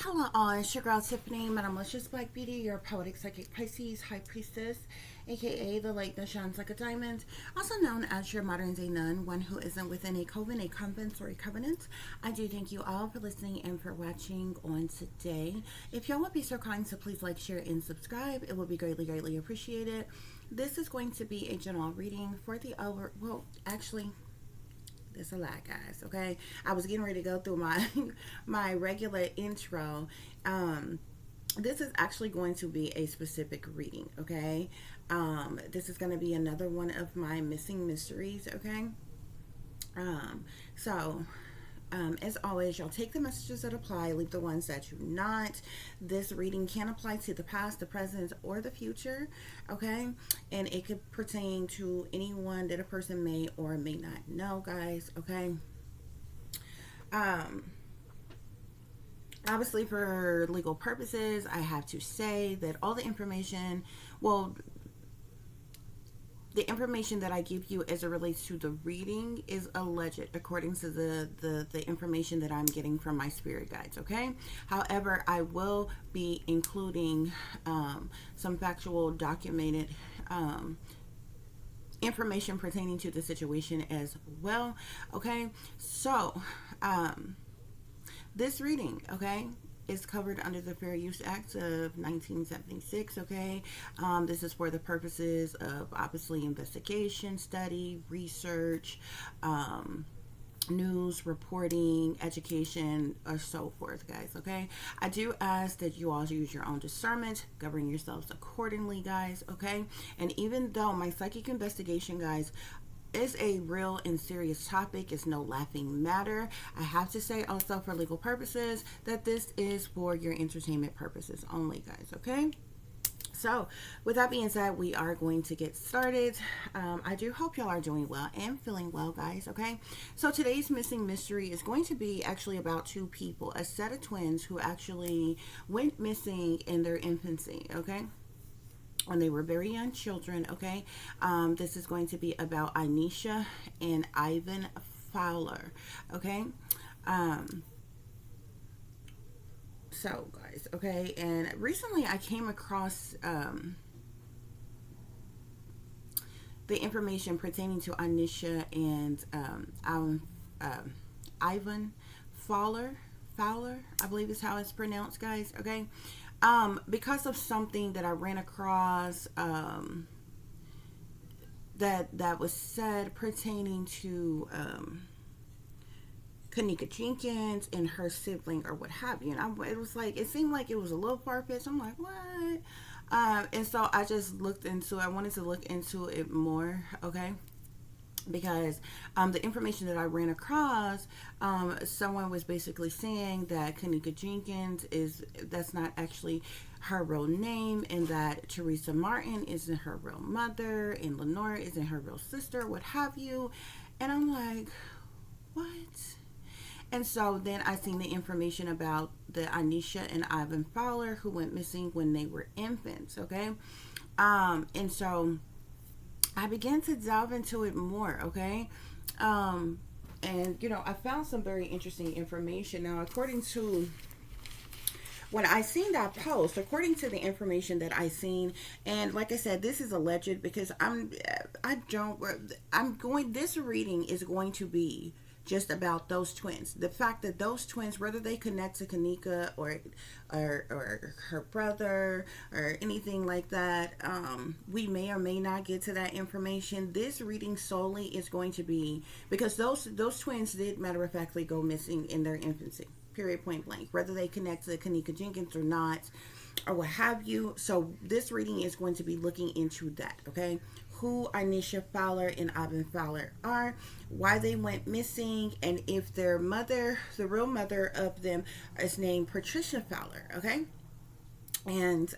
Hello all, it's your girl Tiffany, Madam Malicious Black Beauty, your poetic psychic Pisces, High Priestess, aka the light that shines like a diamond, also known as your modern day nun, one who isn't within a coven, a convent, or a covenant. I do thank you all for listening and for watching on today. If y'all would be so kind to please like, share, and subscribe, it would be greatly appreciated. This is going to be a general reading for the actually, it's a lot, guys. Okay, I was getting ready to go through my my regular intro. This is actually going to be a specific reading. Okay, this is going to be another one of my missing mysteries. Okay, so as always, y'all take the messages that apply, leave the ones that do not. This reading can apply to the past, the present, or the future, okay? And it could pertain to anyone that a person may or may not know, guys, okay? Um, Obviously, for legal purposes, I have to say that all the information, well, the information that I give you as it relates to the reading is alleged according to the information that I'm getting from my spirit guides, okay? However, I will be including some factual documented information pertaining to the situation as well, okay? So, this reading, okay, is covered under the Fair Use Act of 1976, okay? This is for the purposes of obviously investigation, study, research, news, reporting, education, or so forth, guys, okay? I do ask that you all use your own discernment, govern yourselves accordingly, guys, okay? And even though my psychic investigation, guys, is a real and serious topic, it's no laughing matter, I have to say also for legal purposes that this is for your entertainment purposes only, guys, okay? So, with that being said, we are going to get started. I do hope y'all are doing well and feeling well, guys, okay? So, today's missing mystery is going to be actually about two people, a set of twins who actually went missing in their infancy, okay? When they were very young children, okay? This is going to be about INISHA and Ivan Fowler, okay? So, guys, okay? And recently I came across the information pertaining to INISHA and Ivan Fowler, I believe is how it's pronounced, guys, okay? Because of something that I ran across that was said pertaining to Kenneka Jenkins and her sibling or what have you. And it was like, it seemed like it was a little far-fetched. I'm like, what? And so I just looked into it. I wanted to look into it more, okay? Because the information that I ran across, someone was basically saying that Kenneka Jenkins that's not actually her real name, and that Teresa Martin isn't her real mother, and Lenora isn't her real sister, what have you. And I'm like, what? And so then I seen the information about the INISHA and Ivan Fowler who went missing when they were infants, okay? And so I began to delve into it more, okay? And, I found some very interesting information. Now, according to when I seen that post, according to the information that I seen, and like I said, this is alleged because this reading is going to be just about those twins. The fact that those twins, whether they connect to Kenneka or her brother or anything like that, we may or may not get to that information. This reading solely is going to be because those twins did matter of factly go missing in their infancy. Period, point blank. Whether they connect to Kenneka Jenkins or not, or what have you. So this reading is going to be looking into that, okay? Who INISHA Fowler and Ivan Fowler are, why they went missing, and if their mother, the real mother of them, is named Patricia Fowler, okay? And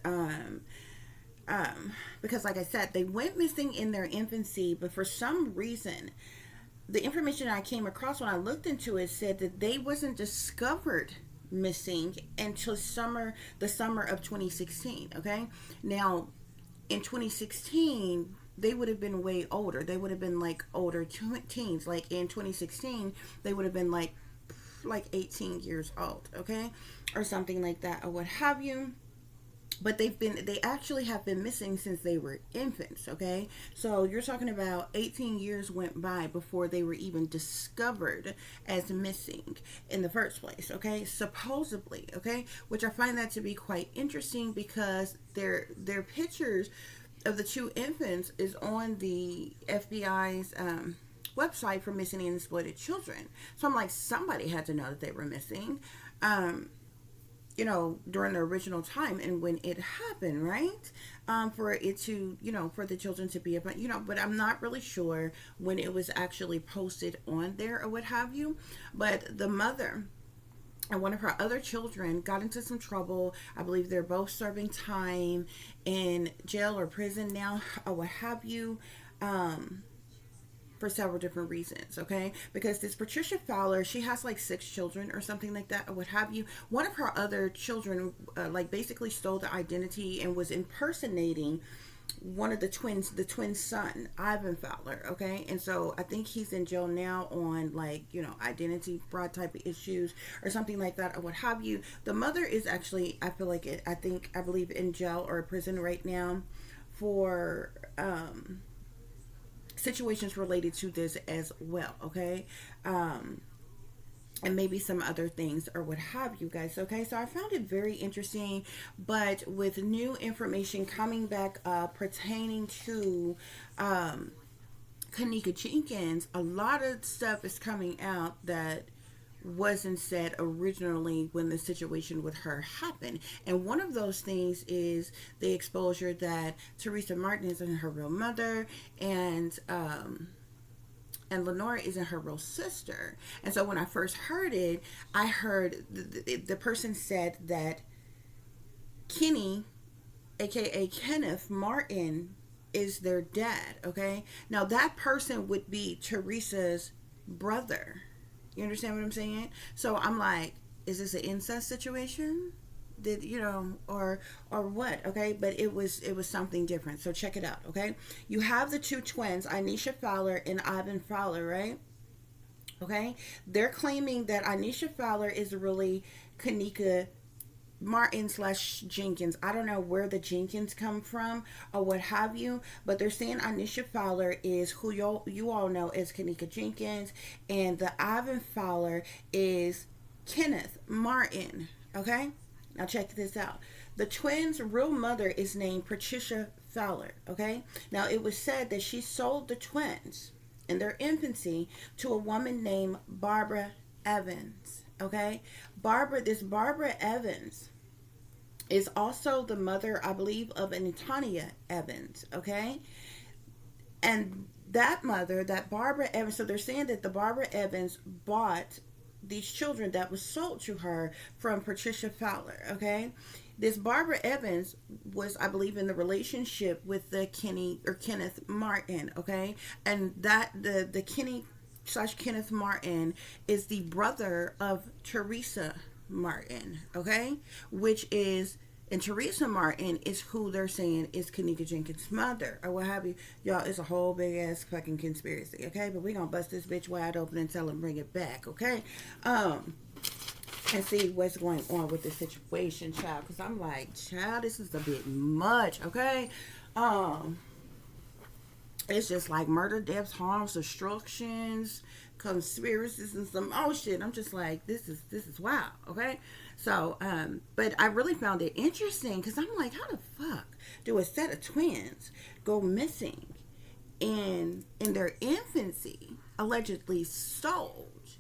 because like I said, they went missing in their infancy, but for some reason, the information I came across when I looked into it said that they wasn't discovered missing until the summer of 2016, okay? Now, in 2016, they would have been way older. They would have been like older teens. Like in 2016, they would have been like like 18 years old, okay, or something like that, or what have you. But they actually have been missing since they were infants, okay? So you're talking about 18 years went by before they were even discovered as missing in the first place, okay? Supposedly, okay? Which I find that to be quite interesting because their pictures of the two infants is on the FBI's website for missing and exploited children. So I'm like, somebody had to know that they were missing. During the original time and when it happened, right? For it to, for the children to be about, but I'm not really sure when it was actually posted on there or what have you. But the mother and one of her other children got into some trouble. I believe they're both serving time in jail or prison now or what have you. For several different reasons, okay? Because this Patricia Fowler, she has like 6 children or something like that, or what have you. One of her other children, basically stole the identity and was impersonating one of the twin son, Ivan Fowler, okay? And so I think he's in jail now on identity fraud type of issues or something like that, or what have you. The mother is actually, I believe in jail or prison right now for, situations related to this as well, okay? And maybe some other things or what have you guys, okay? So I found it very interesting, but with new information coming back pertaining to Kenneka Jenkins, a lot of stuff is coming out that wasn't said originally when the situation with her happened. And one of those things is the exposure that Teresa Martin isn't her real mother, and Lenora isn't her real sister. And so when I first heard it, I heard the person said that Kenny, A.K.A. Kenneth Martin, is their dad, okay? Now that person would be Teresa's brother. You understand what I'm saying? So I'm like, is this an incest situation? Or what? Okay, but it was something different. So check it out. Okay, you have the two twins, INISHA Fowler and Ivan Fowler, right? Okay, they're claiming that INISHA Fowler is really Kenneka Martin / Jenkins. I don't know where the Jenkins come from or what have you, but they're saying INISHA Fowler is who you all know as Kenneka Jenkins, and the Ivan Fowler is Kenneth Martin. Okay, now check this out. The twins' real mother is named Patricia Fowler. Okay, now it was said that she sold the twins in their infancy to a woman named Barbara Evans. Okay, this Barbara Evans is also the mother, I believe, of Antonia Evans. Okay, and that mother, that Barbara Evans, so they're saying that the Barbara Evans bought these children that was sold to her from Patricia Fowler. Okay, this Barbara Evans was, I believe, in the relationship with the Kenneth Martin. Okay, and that the Kenny / Kenneth Martin is the brother of Teresa Martin, okay? And Teresa Martin is who they're saying is Kenneka Jenkins' mother, or what have you. Y'all, it's a whole big ass fucking conspiracy, okay? But we gonna bust this bitch wide open and tell them bring it back, okay? And see what's going on with this situation, child. Because I'm like, child, this is a bit much, okay? It's just like murder, deaths, harms, destructions, conspiracies, and some shit. I'm just like, this is wow, okay? So, but I really found it interesting because I'm like, how the fuck do a set of twins go missing in their infancy, allegedly sold,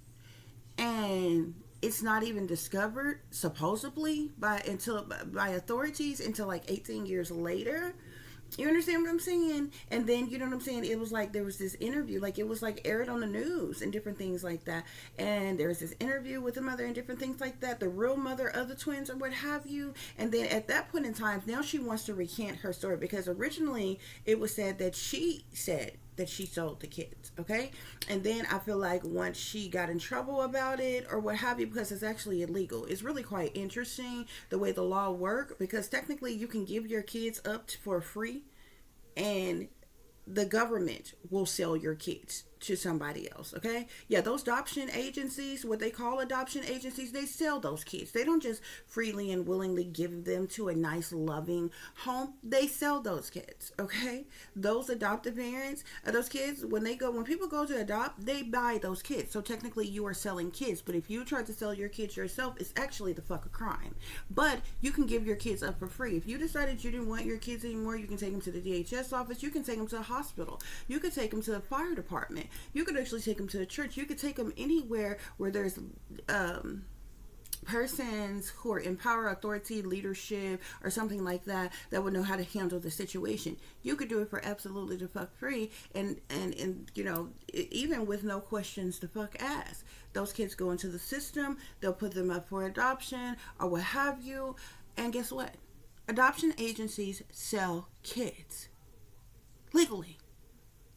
and it's not even discovered supposedly by authorities until like 18 years later? You understand what I'm saying? And then, you know what I'm saying? It was like there was this interview, like it was like aired on the news and different things like that. And there was this interview with the mother and different things like that, the real mother of the twins or what have you. And then at that point in time, now she wants to recant her story because originally it was said that she sold the kids, okay? And then I feel like once she got in trouble about it or what have you, because it's actually illegal. It's really quite interesting the way the law works, because technically you can give your kids up for free and the government will sell your kids to somebody else. Okay, yeah, those adoption agencies, what they call adoption agencies, they sell those kids. They don't just freely and willingly give them to a nice loving home. They sell those kids. Okay, those adoptive parents of those kids, when people go to adopt, they buy those kids. So technically you are selling kids, but if you try to sell your kids yourself, it's actually the fuck a crime. But you can give your kids up for free. If you decided you didn't want your kids anymore, you can take them to the DHS office, you can take them to a hospital, you could take them to the fire department, you could actually take them to a church, you could take them anywhere where there's persons who are in power, authority, leadership, or something like that, that would know how to handle the situation. You could do it for absolutely the fuck free, and even with no questions the fuck asked. Those kids go into the system, they'll put them up for adoption or what have you, and guess what? Adoption agencies sell kids legally.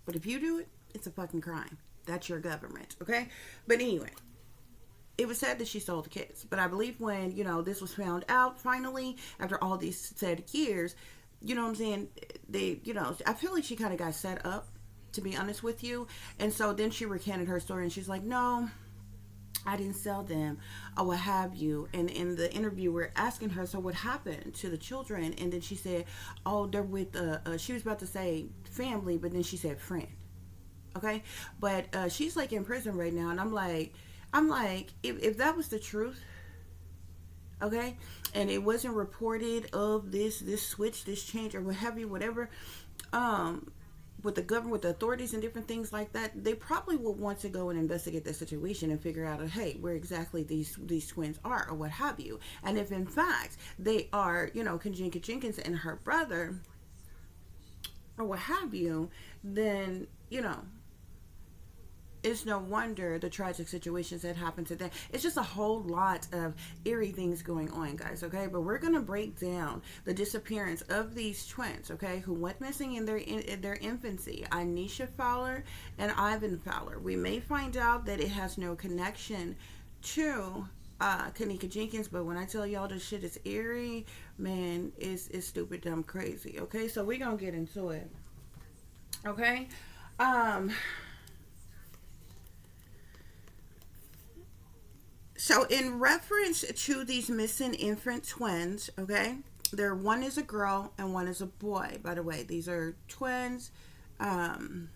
But if you do it, it's a fucking crime. That's your government, okay? But anyway, it was said that she sold the kids. But I believe when, this was found out finally, after all these said years, you know what I'm saying? I feel like she kind of got set up, to be honest with you. And so then she recanted her story and she's like, no, I didn't sell them, or what have you. And in the interview, we're asking her, so what happened to the children? And then she said, oh, they're with, she was about to say family, but then she said friend. Okay, but she's like in prison right now, and I'm like, if that was the truth, okay, and it wasn't reported of this switch, this change, or what have you, whatever, with the government, with the authorities and different things like that, they probably would want to go and investigate the situation and figure out, hey, where exactly these twins are, or what have you. And if in fact they are, Kenneka Jenkins and her brother, or what have you, then it's no wonder the tragic situations that happen to them. It's just a whole lot of eerie things going on, guys, okay? But we're going to break down the disappearance of these twins, okay, who went missing in their infancy, INISHA Fowler and Ivan Fowler. We may find out that it has no connection to Kenneka Jenkins, but when I tell y'all this shit is eerie, man, it's stupid, dumb, crazy, okay? So we're going to get into it, okay? So in reference to these missing infant twins, okay, one is a girl and one is a boy. By the way, these are twins, male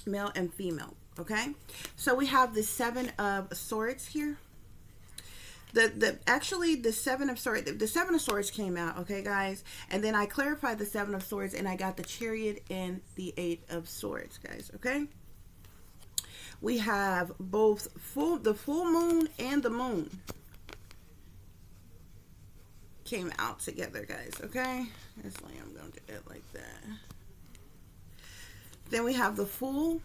and female, okay? So we have the Seven of Swords here. Actually the Seven of Swords came out, okay, guys, and then I clarified the Seven of Swords and I got the Chariot and the Eight of Swords, guys, okay? We have both the full moon and the moon came out together, guys, okay? That's why I'm going to do it like that. Then we have the Fool,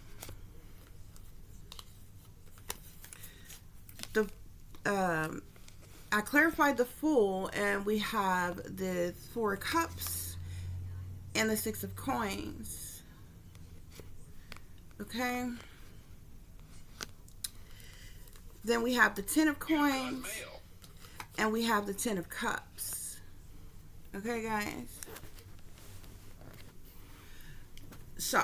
I clarified the Fool, and we have the Four of Cups and the Six of Coins, okay? Then we have the Ten of Coins, and we have the Ten of Cups. Okay, guys? So,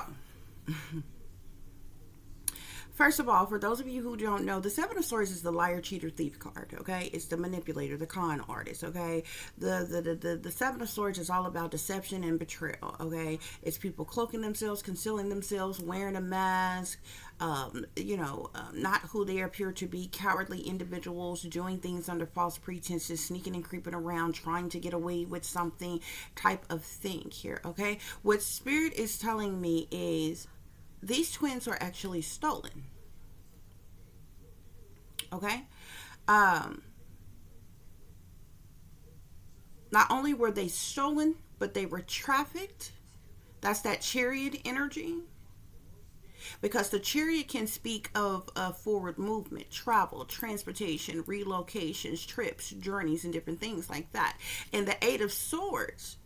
first of all, for those of you who don't know, the Seven of Swords is the liar, cheater, thief card, okay? It's the manipulator, the con artist, okay? The Seven of Swords is all about deception and betrayal, okay? It's people cloaking themselves, concealing themselves, wearing a mask, not who they appear to be, cowardly individuals, doing things under false pretenses, sneaking and creeping around, trying to get away with something type of thing here, okay? What Spirit is telling me is these twins are actually stolen, okay? Not only were they stolen, but they were trafficked. That's that Chariot energy. Because the Chariot can speak of forward movement, travel, transportation, relocations, trips, journeys, and different things like that. And the Eight of Swords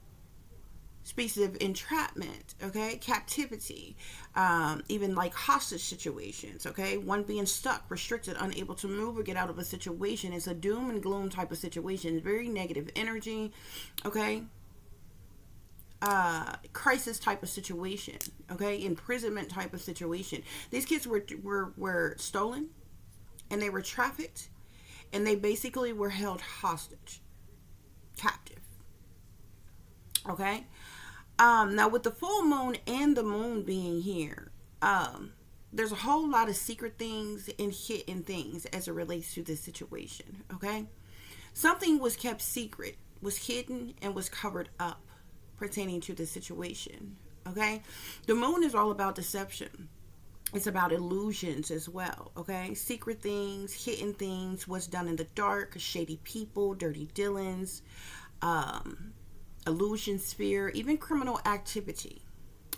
speaks of entrapment, okay, captivity, even like hostage situations, okay, one being stuck, restricted, unable to move or get out of a situation. It's a doom and gloom type of situation, very negative energy, okay. crisis type of situation, okay, imprisonment type of situation. These kids were stolen, and they were trafficked, and they basically were held hostage, captive. Okay. Now with the full moon and the moon being here, there's a whole lot of secret things and hidden things as it relates to this situation. Okay. Something was kept secret, was hidden, and was covered up pertaining to the situation. Okay. The moon is all about deception. It's about illusions as well. Okay. Secret things, hidden things, what's done in the dark, shady people, dirty dealings, illusion sphere, even criminal activity.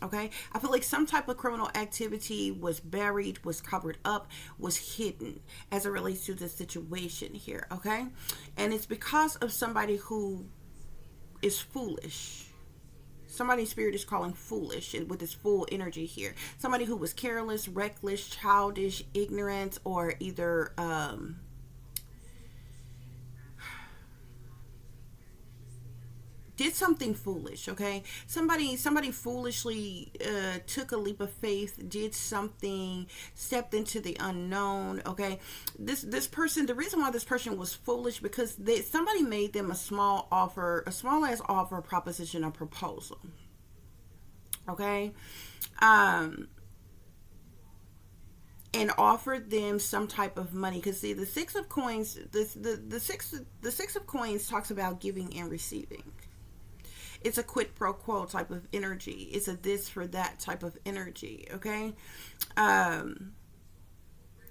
Okay, I feel like some type of criminal activity was buried, was covered up, was hidden as it relates to the situation here. Okay, and it's because of somebody who is foolish. Somebody's spirit is calling foolish with its full energy here. Somebody who was careless, reckless, childish, ignorant, or either did something foolish. Okay, somebody foolishly took a leap of faith, did something, stepped into the unknown. Okay, this person, the reason why this person was foolish, because somebody made them a small offer, a small ass offer, proposition, or proposal. Okay, and offered them some type of money, because see, the six of coins, the six of coins talks about giving and receiving. It's a quid pro quo type of energy. It's a this for that type of energy. Okay.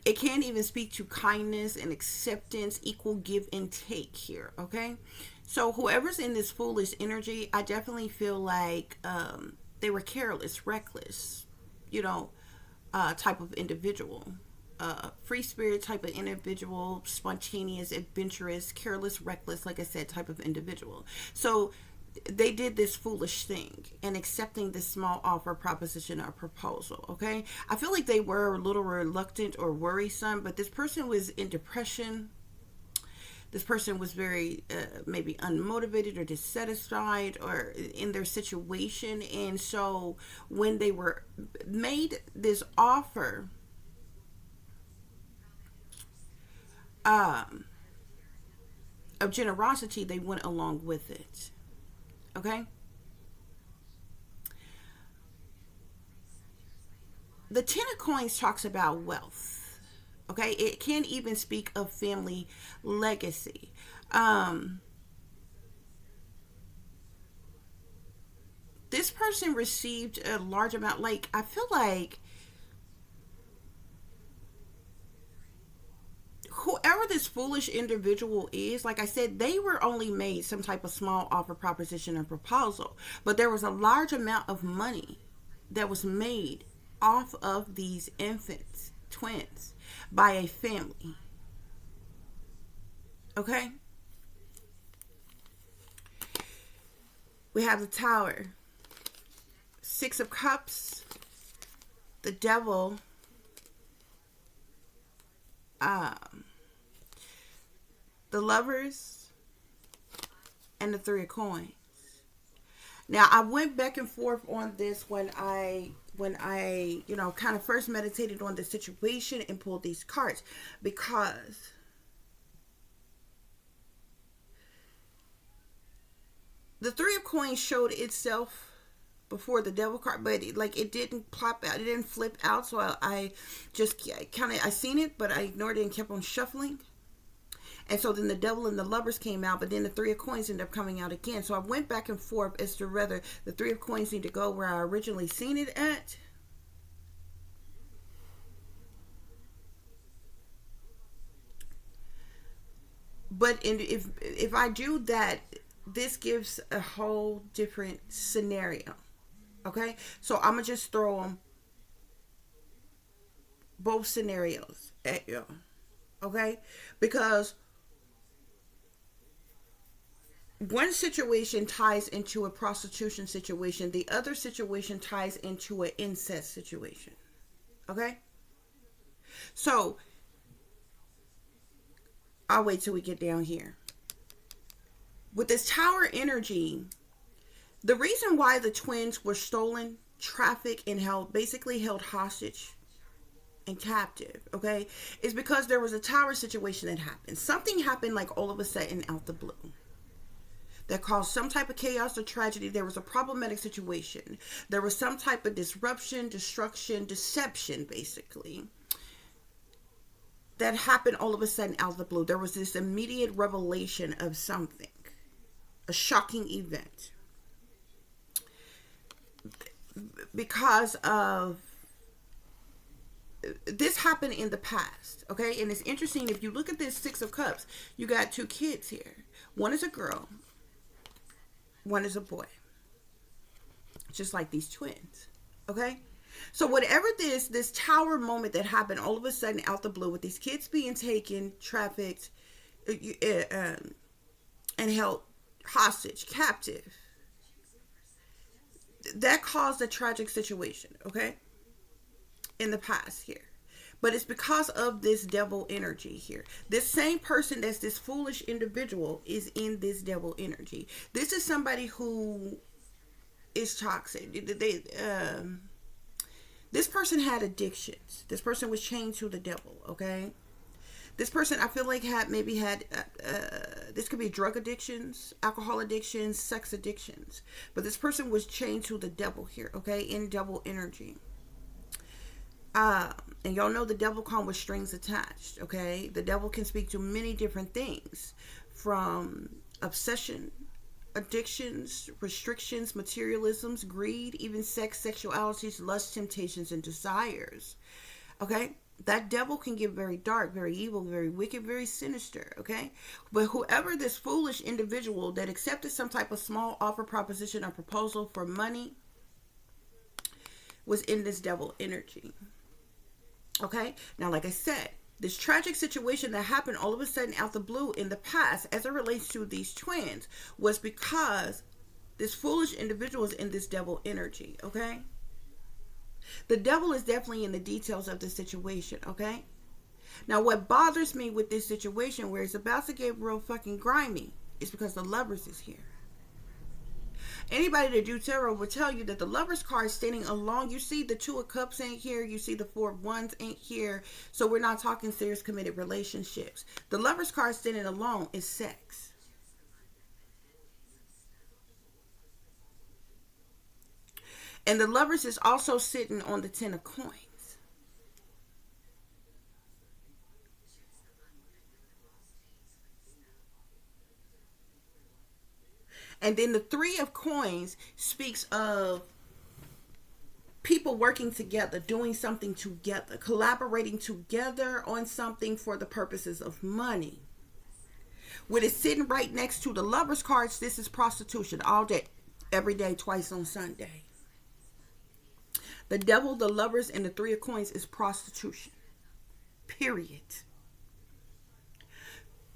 It can even speak to kindness and acceptance, equal give and take here. Okay. So whoever's in this foolish energy, I definitely feel like they were careless, reckless, you know, type of individual. Free spirit type of individual, spontaneous, adventurous, careless, reckless, like I said, type of individual. So they did this foolish thing and accepting this small offer, proposition, or proposal. Okay, I feel like they were a little reluctant or worrisome, but this person was in depression. This person was very maybe unmotivated or dissatisfied or in their situation, and so when they were made this offer, um, of generosity, they went along with it. Okay. The Ten of Coins talks about wealth. Okay. It can even speak of family legacy. Um, this person received a large amount. Like, I feel like whoever this foolish individual is, like I said, they were only made some type of small offer, proposition, or proposal, but there was a large amount of money that was made off of these infants, twins, by a family. Okay, we have the Tower, Six of Cups, the Devil, um, the Lovers, and the Three of Coins. Now, I went back and forth on this when I kind of first meditated on the situation and pulled these cards, because the Three of Coins showed itself before the Devil card, but it didn't plop out, it didn't flip out. So I just kind of, I seen it, but I ignored it and kept on shuffling. And so then the Devil and the Lovers came out, but then the Three of Coins ended up coming out again. So I went back and forth as to whether the Three of Coins need to go where I originally seen it at. But if I do that, this gives a whole different scenario. Okay, so I'm gonna just throw them both scenarios at you. Okay, because one situation ties into a prostitution situation, the other situation ties into an incest situation. Okay, so I'll wait till we get down here. With this Tower energy, The reason why the twins were stolen, trafficked, and held hostage and captive, okay, is because there was a tower situation that happened. Something happened like all of a sudden out the blue that caused some type of chaos or tragedy. There was a problematic situation. There was some type of disruption, destruction, deception, basically, that happened all of a sudden out of the blue. There was this immediate revelation of something, a shocking event, because of this happened in the past, okay? And it's interesting, if you look at this Six of Cups, you got two kids here. One is a girl, one is a boy, just like these twins, okay? So whatever this tower moment that happened all of a sudden out the blue, with these kids being taken, trafficked, and held hostage, captive, that caused a tragic situation, okay, in the past here. But it's because of this devil energy here. This same person that's this foolish individual is in this devil energy. This is somebody who is toxic. This person had addictions. This person was chained to the devil, okay? This person, I feel like, had this could be drug addictions, alcohol addictions, sex addictions. But this person was chained to the devil here, okay, in devil energy. And y'all know the devil comes with strings attached, okay? The devil can speak to many different things, from obsession, addictions, restrictions, materialisms, greed, even sex, sexualities, lust, temptations, and desires, okay? That devil can get very dark, very evil, very wicked, very sinister, okay? But whoever this foolish individual that accepted some type of small offer, proposition, or proposal for money was in this devil energy, okay? Now, like I said, this tragic situation that happened all of a sudden out the blue in the past, as it relates to these twins, was because this foolish individual is in this devil energy, okay? The devil is definitely in the details of the situation, okay? Now, what bothers me with this situation, where it's about to get real fucking grimy, is because the Lovers is here. Anybody that do tarot will tell you that the Lovers card is standing alone. You see the Two of Cups ain't here. You see the Four of Wands ain't here. So we're not talking serious committed relationships. The Lovers card standing alone is sex. And the Lovers is also sitting on the Ten of Coins. And then the Three of Coins speaks of people working together, doing something together, collaborating together on something for the purposes of money. When it's sitting right next to the Lovers cards, this is prostitution all day, every day, twice on Sunday. The devil, the Lovers, and the Three of Coins is prostitution. Period.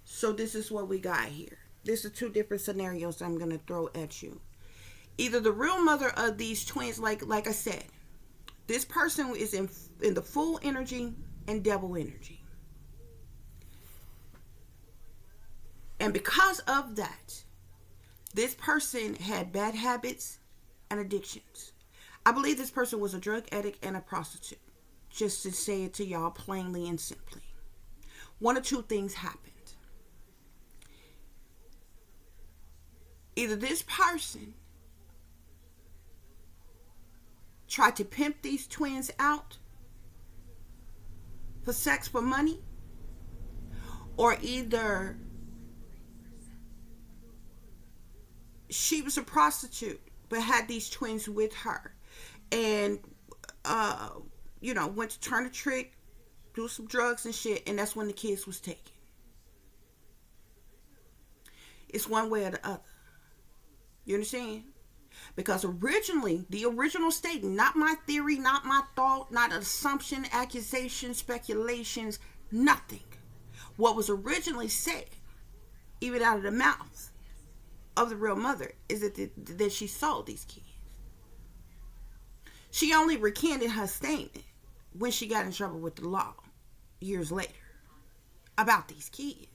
So this is what we got here. This is two different scenarios I'm going to throw at you. Either the real mother of these twins, like I said, this person is in the full energy and devil energy. And because of that, this person had bad habits and addictions. I believe this person was a drug addict and a prostitute. Just to say it to y'all plainly and simply. One or two things happened. Either this person tried to pimp these twins out for sex, for money, or either she was a prostitute but had these twins with her, and went to turn a trick, do some drugs and shit, and that's when the kids was taken. It's one way or the other. You understand? Because originally, the original statement, not my theory, not my thought, not assumption, accusation, speculations, nothing. What was originally said, even out of the mouth of the real mother, is that she sold these kids. She only recanted her statement when she got in trouble with the law years later about these kids.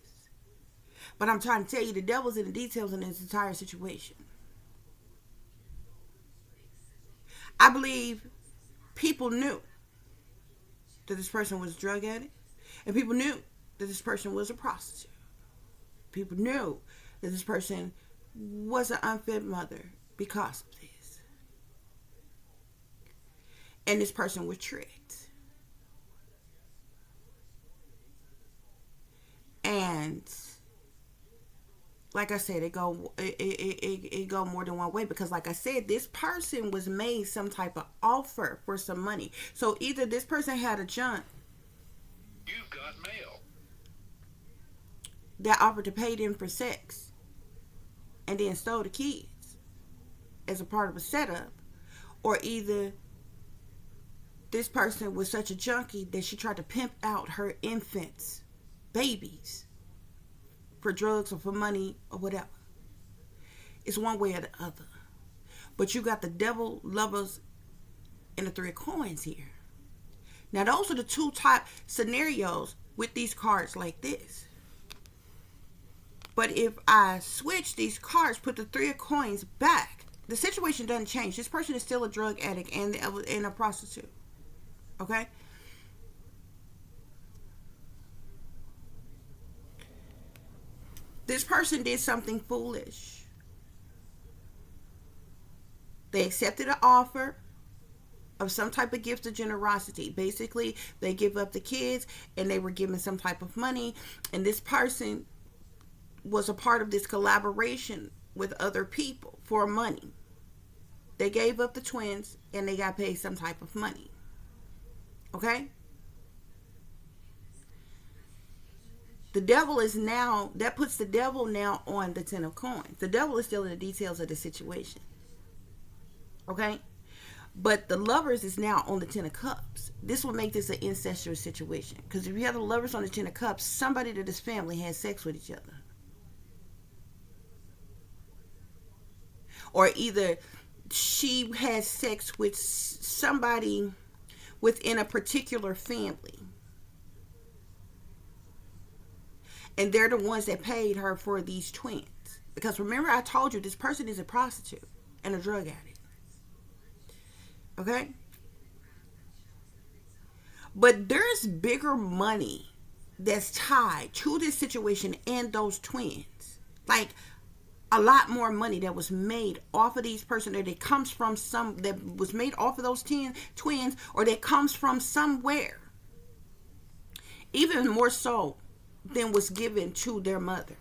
But I'm trying to tell you, the devil's in the details in this entire situation. I believe people knew that this person was a drug addict, and people knew that this person was a prostitute. People knew that this person was an unfit mother because of this. And this person was tricked. And like I said, it go more than one way, because like I said, this person was made some type of offer for some money. So either this person had a junk, you've got mail, that offered to pay them for sex and then stole the kids as a part of a setup, or either this person was such a junkie that she tried to pimp out her infants, babies, for drugs or for money or whatever. It's one way or the other. But you got the devil, lovers, and the three of coins here. Now those are the two type scenarios with these cards like this. But if I switch these cards, put the three of coins back, the situation doesn't change. This person is still a drug addict and a prostitute. Okay? This person did something foolish. They accepted an offer of some type of gift of generosity. Basically, they give up the kids and they were given some type of money. And this person was a part of this collaboration with other people for money. They gave up the twins and they got paid some type of money. Okay? The devil is now, that puts the devil now on the 10 of coins. The devil is still in the details of the situation. Okay? But the lovers is now on the 10 of cups. This will make this an incestuous situation. Because if you have the lovers on the 10 of cups, somebody that is family has sex with each other. Or either she has sex with somebody within a particular family. And they're the ones that paid her for these twins. Because remember, I told you this person is a prostitute and a drug addict. Okay? But there's bigger money that's tied to this situation and those twins. Like a lot more money that was made off of these persons, or that comes from some, that was made off of those twins, or that comes from somewhere. Even more so than was given to their mother.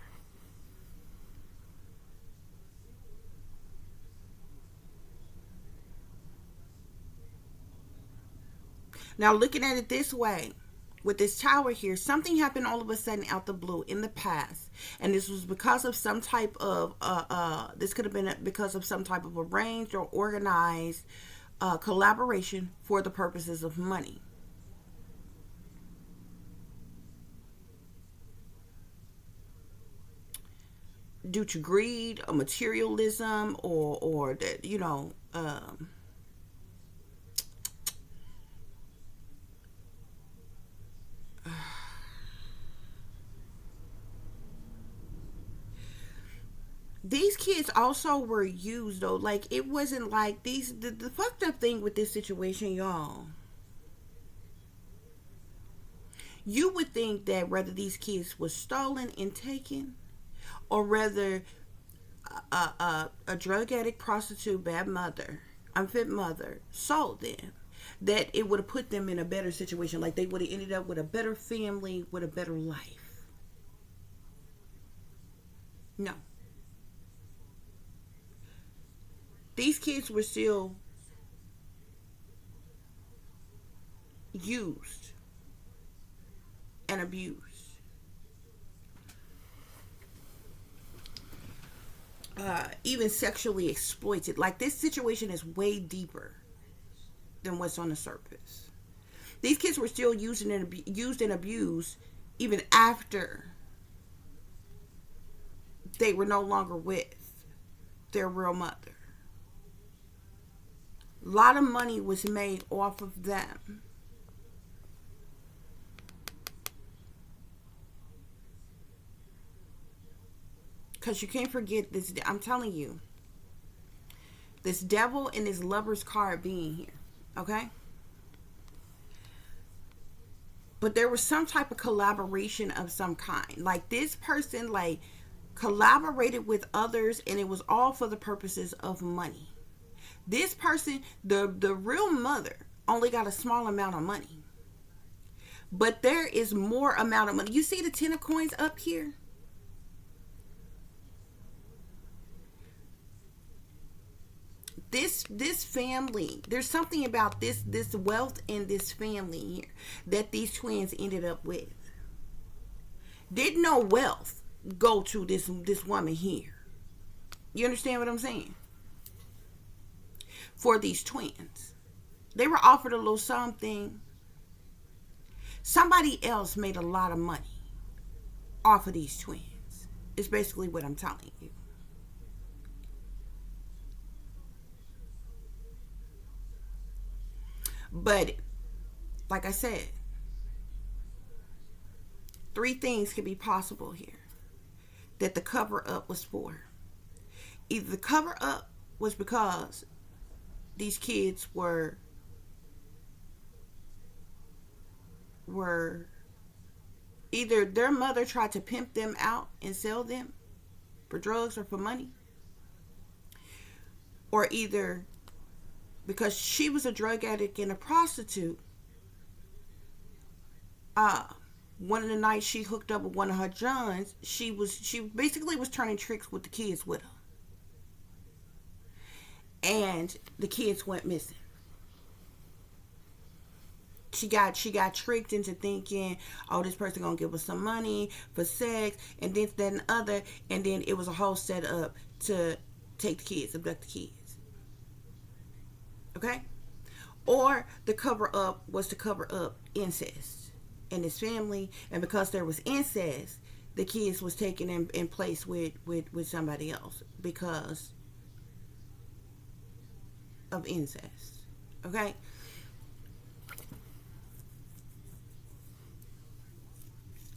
Now looking at it this way, with this tower here, something happened all of a sudden out the blue in the past. And this was because of some type of, this could have been because of some type of arranged or organized collaboration for the purposes of money. Due to greed or materialism or that, you know, these kids also were used though. Like it wasn't like these, the fucked up thing with this situation, y'all, you would think that whether these kids were stolen and taken, or rather a drug addict, prostitute, bad mother, unfit mother sold them, that it would have put them in a better situation. Like they would have ended up with a better family, with a better life. No. These kids were still used and abused. Even sexually exploited. Like this situation is way deeper than what's on the surface. These kids were still used and abused even after they were no longer with their real mother. A lot of money was made off of them. Because you can't forget this. I'm telling you, This devil and this lover's card being here. Okay? But there was some type of collaboration of some kind. Like this person like collaborated with others, and it was all for the purposes of money. This person, the real mother, only got a small amount of money. But there is more amount of money. You see the 10 of coins up here? This family, there's something about this wealth in this family here that these twins ended up with. Did no wealth go to this woman here? You understand what I'm saying? For these twins, they were offered a little something. Somebody else made a lot of money off of these twins. It's basically what I'm telling you. But like I said, three things could be possible here that the cover up was for. Either the cover up was because these kids were either their mother tried to pimp them out and sell them for drugs or for money, or either because she was a drug addict and a prostitute, one of the nights she hooked up with one of her Johns, she basically was turning tricks with the kids with her. And the kids went missing. She got tricked into thinking, oh, this person gonna give us some money for sex and this, that, and the other, and then it was a whole setup to take the kids, abduct the kids. Okay? Or the cover up was to cover up incest in this family, and because there was incest, the kids was taken in place with somebody else because of incest. Okay?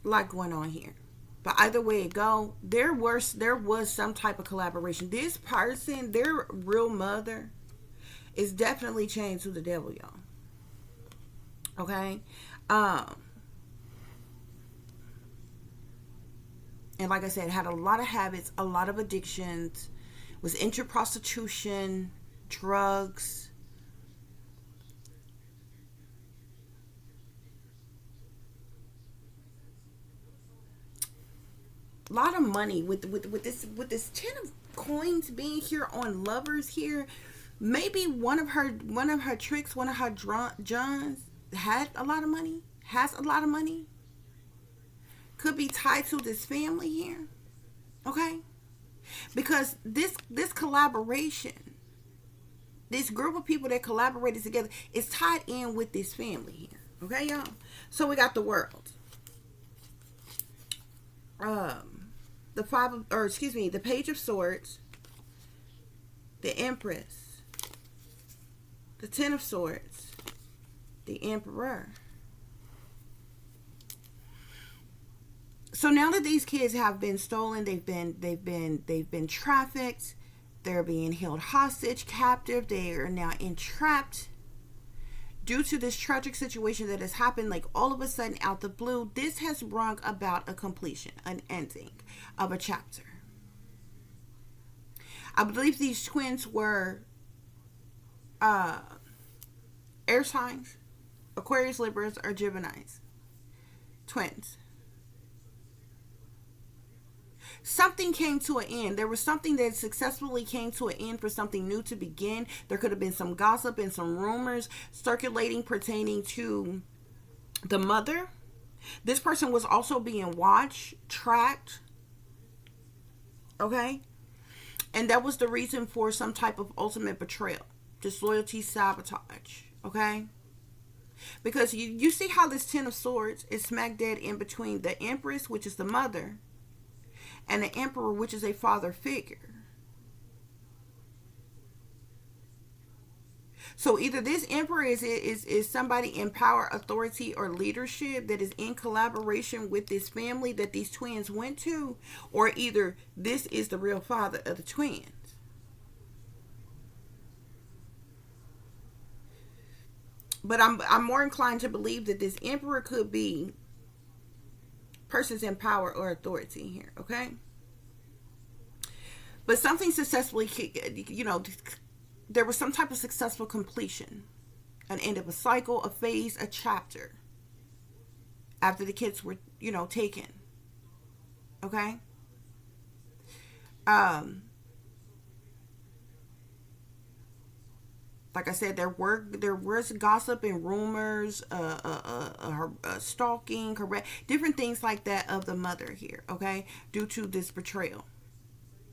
A lot going on here. But either way it go, there was some type of collaboration. This person, their real mother, is definitely chained to the devil, y'all. Okay? And like I said, had a lot of habits, a lot of addictions, was into prostitution, drugs. A lot of money with this 10 of coins being here on lovers here. Maybe one of her tricks, one of her Johns had a lot of money, has a lot of money. Could be tied to this family here. Okay? Because this collaboration, this group of people that collaborated together is tied in with this family here. Okay, y'all? So we got the world. The Page of Swords, the Empress, the Ten of Swords, the Emperor. So now that these kids have been stolen, they've been trafficked, they're being held hostage, captive, they are now entrapped. Due to this tragic situation that has happened, like all of a sudden out the blue, this has brought about a completion, an ending of a chapter. I believe these twins were air signs, Aquarius, Libras, or Geminis. Twins. Something came to an end. There was something that successfully came to an end for something new to begin. There could have been some gossip and some rumors circulating pertaining to the mother. This person was also being watched, tracked. Okay? And that was the reason for some type of ultimate betrayal. Disloyalty, sabotage. Okay? Because you see how this Ten of Swords is smack dead in between the Empress, which is the mother, and the Emperor, which is a father figure. So either this Emperor is somebody in power, authority, or leadership that is in collaboration with this family that these twins went to, or either this is the real father of the twins. But I'm more inclined to believe that this emperor could be persons in power or authority here, okay? But something successfully, there was some type of successful completion, an end of a cycle, a phase, a chapter after the kids were, taken, okay? Um, like I said, there was gossip and rumors, stalking, correct, different things like that of the mother here, okay, due to this betrayal,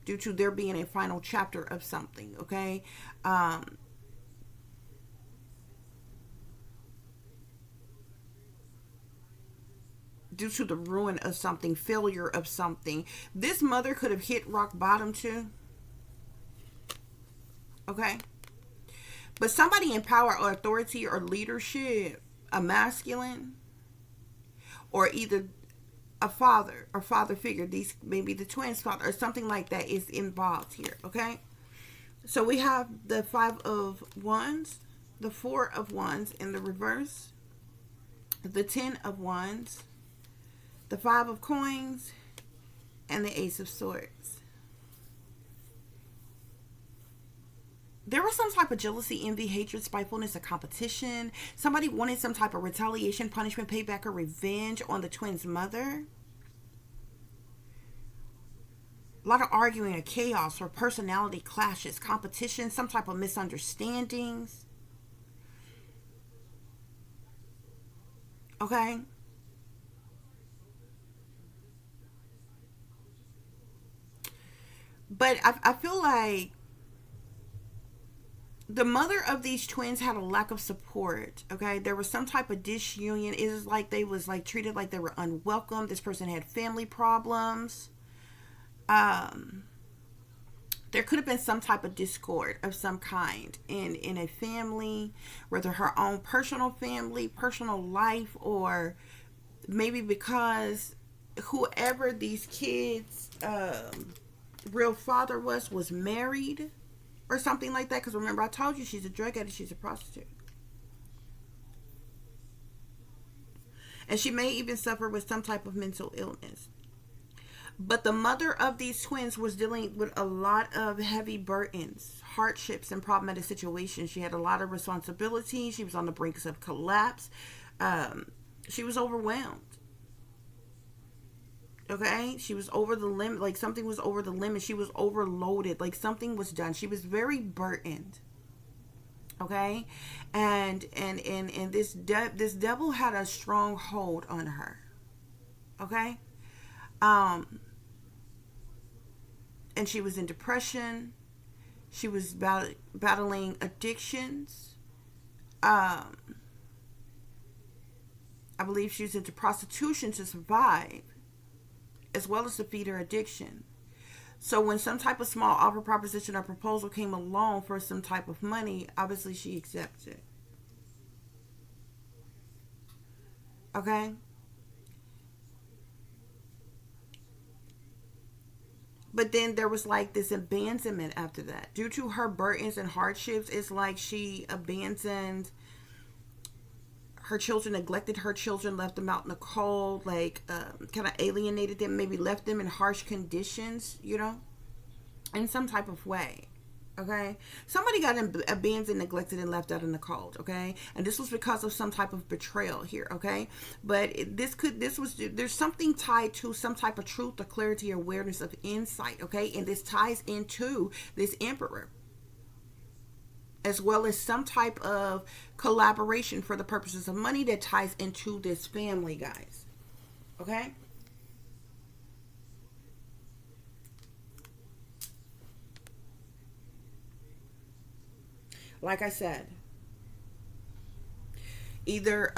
due to there being a final chapter of something, okay, um, due to the ruin of something, failure of something. This mother could have hit rock bottom too, okay, but somebody in power or authority or leadership, a masculine, or either a father or father figure, these maybe the twins father or something like that is involved here, okay? So we have the 5 of Wands, the 4 of Wands in the reverse, the 10 of Wands, the 5 of Coins, and the Ace of Swords. There was some type of jealousy, envy, hatred, spitefulness, or competition. Somebody wanted some type of retaliation, punishment, payback, or revenge on the twins' mother. A lot of arguing or chaos or personality clashes, competition, some type of misunderstandings. Okay? But I feel like the mother of these twins had a lack of support. Okay, there was some type of disunion. It was like they was like treated like they were unwelcome. This person had family problems. um there could have been some type of discord of some kind in a family, whether her own personal family, personal life, or maybe because whoever these kids real father was married or something like that. Because remember, I told you she's a drug addict, she's a prostitute, and she may even suffer with some type of mental illness. But the mother of these twins was dealing with a lot of heavy burdens, hardships, and problematic situations. She had a lot of responsibility. She was on the brink of collapse. She was overwhelmed. Okay, she was over the limit. Like something was over the limit. She was overloaded. Like something was done. She was very burdened. Okay, and this devil had a strong hold on her. Okay, um, and she was in depression. She was battling addictions. Um, I believe she was into prostitution to survive, as well as to feed her addiction. So when some type of small offer, proposition, or proposal came along for some type of money, obviously she accepted. Okay? But then there was like this abandonment after that. Due to her burdens and hardships, it's like she abandoned her children, neglected her children, left them out in the cold, like kind of alienated them, maybe left them in harsh conditions, in some type of way. Okay, somebody got abandoned, neglected, and left out in the cold. Okay, and this was because of some type of betrayal here. Okay, but there's something tied to some type of truth or clarity or awareness of insight. Okay, and this ties into this emperor, as well as some type of collaboration for the purposes of money that ties into this family, guys. Okay. Like I said, either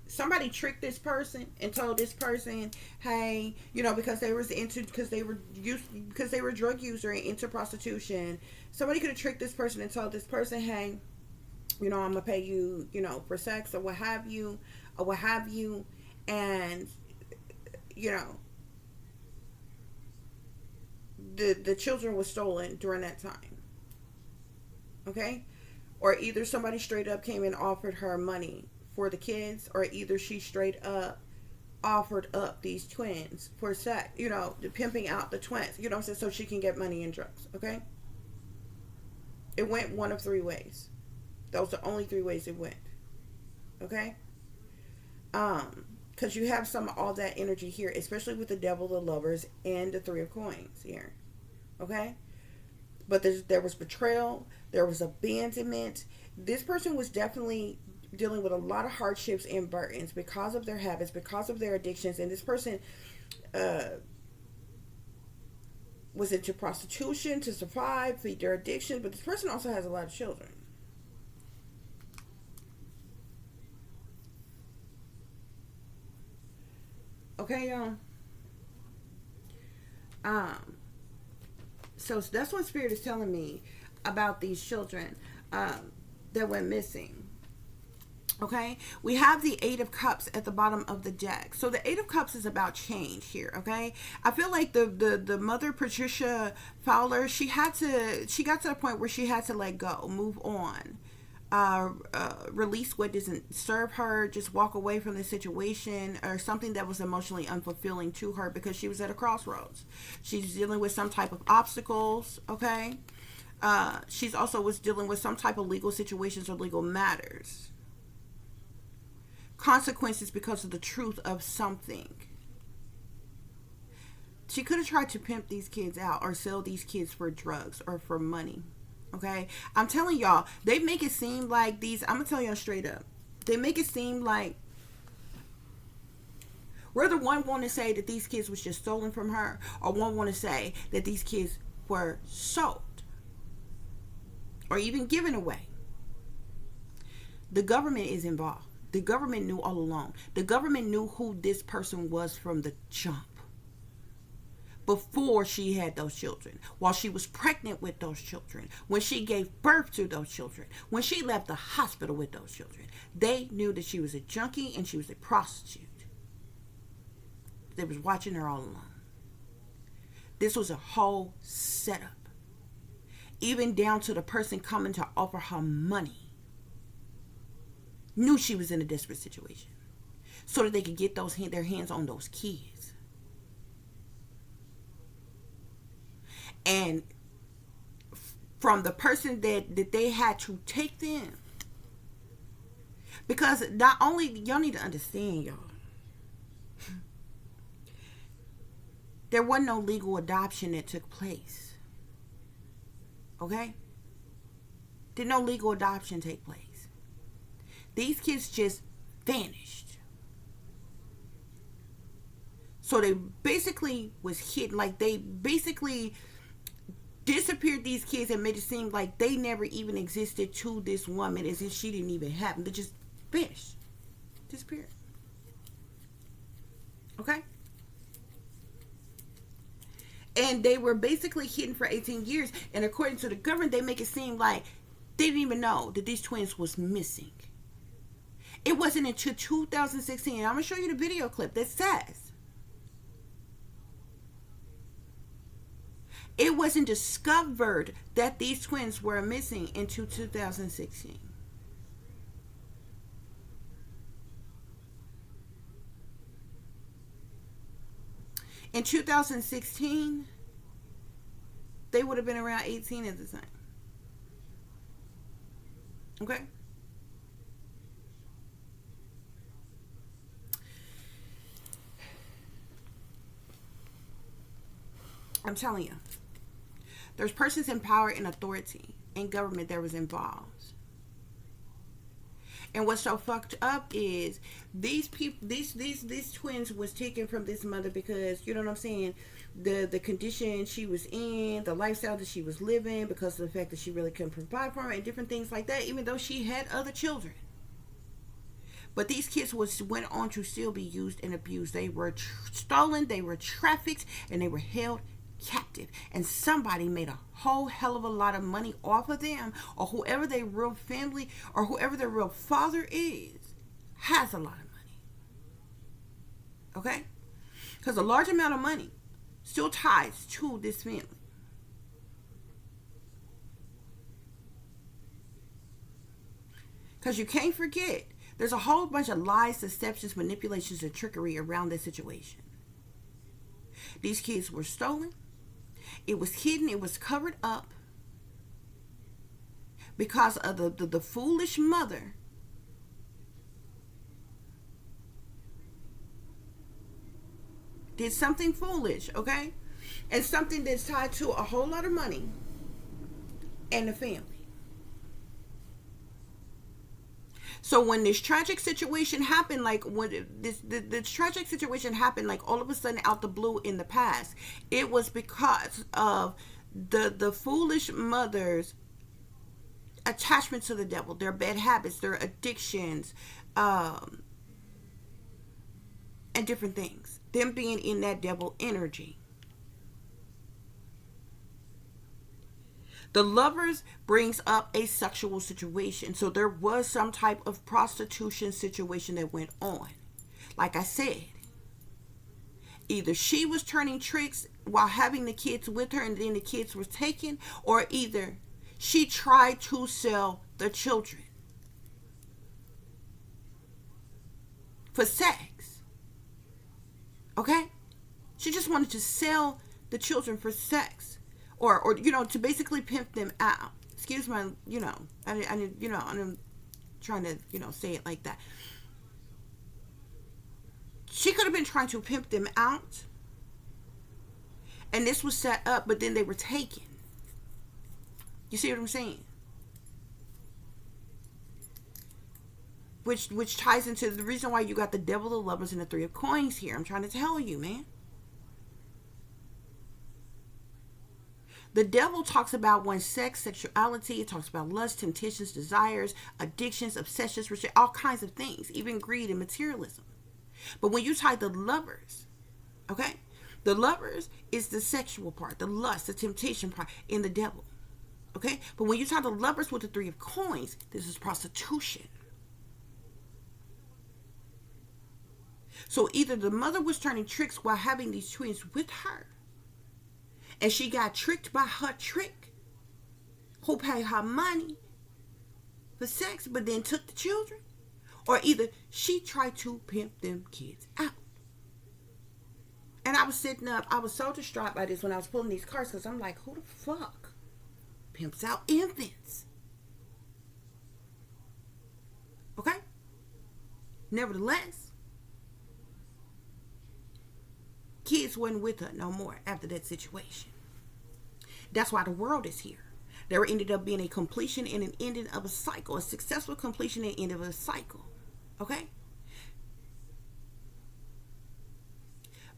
somebody tricked this person and told this person, hey, because they was into, because they were drug user and into prostitution. Somebody could have tricked this person and told this person, hey, I'm gonna pay you, for sex or what have you, and you know the children were stolen during that time. Okay, Or either somebody straight up came and offered her money for the kids, or either she straight up offered up these twins for sex, the pimping out the twins, you know what I'm saying, so she can get money and drugs, okay? It went one of three ways. Those are the only three ways it went, okay? Because you have some of all that energy here, especially with the devil, the lovers, and the three of coins here, okay? But there was betrayal, there was abandonment. This person was definitely dealing with a lot of hardships and burdens because of their habits, because of their addictions, and this person was into prostitution to survive, feed their addiction. But this person also has a lot of children. Okay, y'all. Um, so that's what Spirit is telling me about these children that went missing. Okay, we have the Eight of Cups at the bottom of the deck. So the Eight of Cups is about change here. Okay, I feel like the mother, Patricia Fowler, she got to a point where she had to let go, move on, release what doesn't serve her, just walk away from the situation or something that was emotionally unfulfilling to her, because she was at a crossroads. She's dealing with some type of obstacles. Okay, she's also was dealing with some type of legal situations or legal matters, consequences because of the truth of something. She could have tried to pimp these kids out or sell these kids for drugs or for money. Okay, I'm telling y'all, they make it seem like these, I'm gonna tell y'all straight up, they make it seem like whether one want to say that these kids was just stolen from her, or one want to say that these kids were sold or even given away. The government is involved. The government knew all along. The government knew who this person was from the jump. Before she had those children, while she was pregnant with those children, when she gave birth to those children, when she left the hospital with those children, they knew that she was a junkie and she was a prostitute. They was watching her all along. This was a whole setup. Even down to the person coming to offer her money knew she was in a desperate situation so that they could get their hands on those kids. And from the person that they had to take them, because not only, y'all need to understand, y'all, there wasn't no legal adoption that took place. Okay? Did no legal adoption take place? These kids just vanished. So they basically was hidden, like they basically disappeared these kids and made it seem like they never even existed to this woman, as if she didn't even happen. They just vanished. Disappeared. Okay? And they were basically hidden for 18 years. And according to the government, they make it seem like they didn't even know that these twins was missing. It wasn't until 2016. I'm going to show you the video clip that says it wasn't discovered that these twins were missing until 2016. In 2016, they would have been around 18 at the time. Okay? I'm telling you, there's persons in power and authority in government that was involved. And what's so fucked up is these people, these twins was taken from this mother because, you know what I'm saying, the condition she was in, the lifestyle that she was living, because of the fact that she really couldn't provide for her and different things like that, even though she had other children. But these kids went on to still be used and abused. They were stolen, they were trafficked, and they were held captive, and somebody made a whole hell of a lot of money off of them, or whoever their real family or whoever their real father is has a lot of money. Okay? Because a large amount of money still ties to this family. Because you can't forget, there's a whole bunch of lies, deceptions, manipulations, and trickery around this situation. These kids were stolen. It was hidden. It was covered up because of the foolish mother did something foolish, okay? And something that's tied to a whole lot of money and the family. So when this tragic situation happened, like when this tragic situation happened, like all of a sudden out the blue in the past, it was because of the foolish mother's attachment to the devil, their bad habits, their addictions, and different things. Them being in that devil energy. The lovers brings up a sexual situation. So there was some type of prostitution situation that went on. Like I said, either she was turning tricks while having the kids with her and then the kids were taken, or either she tried to sell the children for sex. Okay? She just wanted to sell the children for sex. Or to basically pimp them out. Excuse my, I'm trying to, say it like that. She could have been trying to pimp them out. And this was set up, but then they were taken. You see what I'm saying? Which ties into the reason why you got the devil, the lovers, and the three of coins here. I'm trying to tell you, man. The devil talks about one's sex, sexuality. It talks about lust, temptations, desires, addictions, obsessions, all kinds of things, even greed and materialism. But when you tie the lovers, okay, the lovers is the sexual part, the lust, the temptation part in the devil, okay? But when you tie the lovers with the three of coins, this is prostitution. So either the mother was turning tricks while having these twins with her, and she got tricked by her trick, who paid her money for sex, but then took the children. Or either she tried to pimp them kids out. And I was sitting up, I was so distraught by this when I was pulling these cards, because I'm like, who the fuck pimps out infants? Okay? Nevertheless, kids wasn't with her no more after that situation. That's why the world is here. There ended up being a completion and an ending of a cycle, a successful completion and end of a cycle. Okay?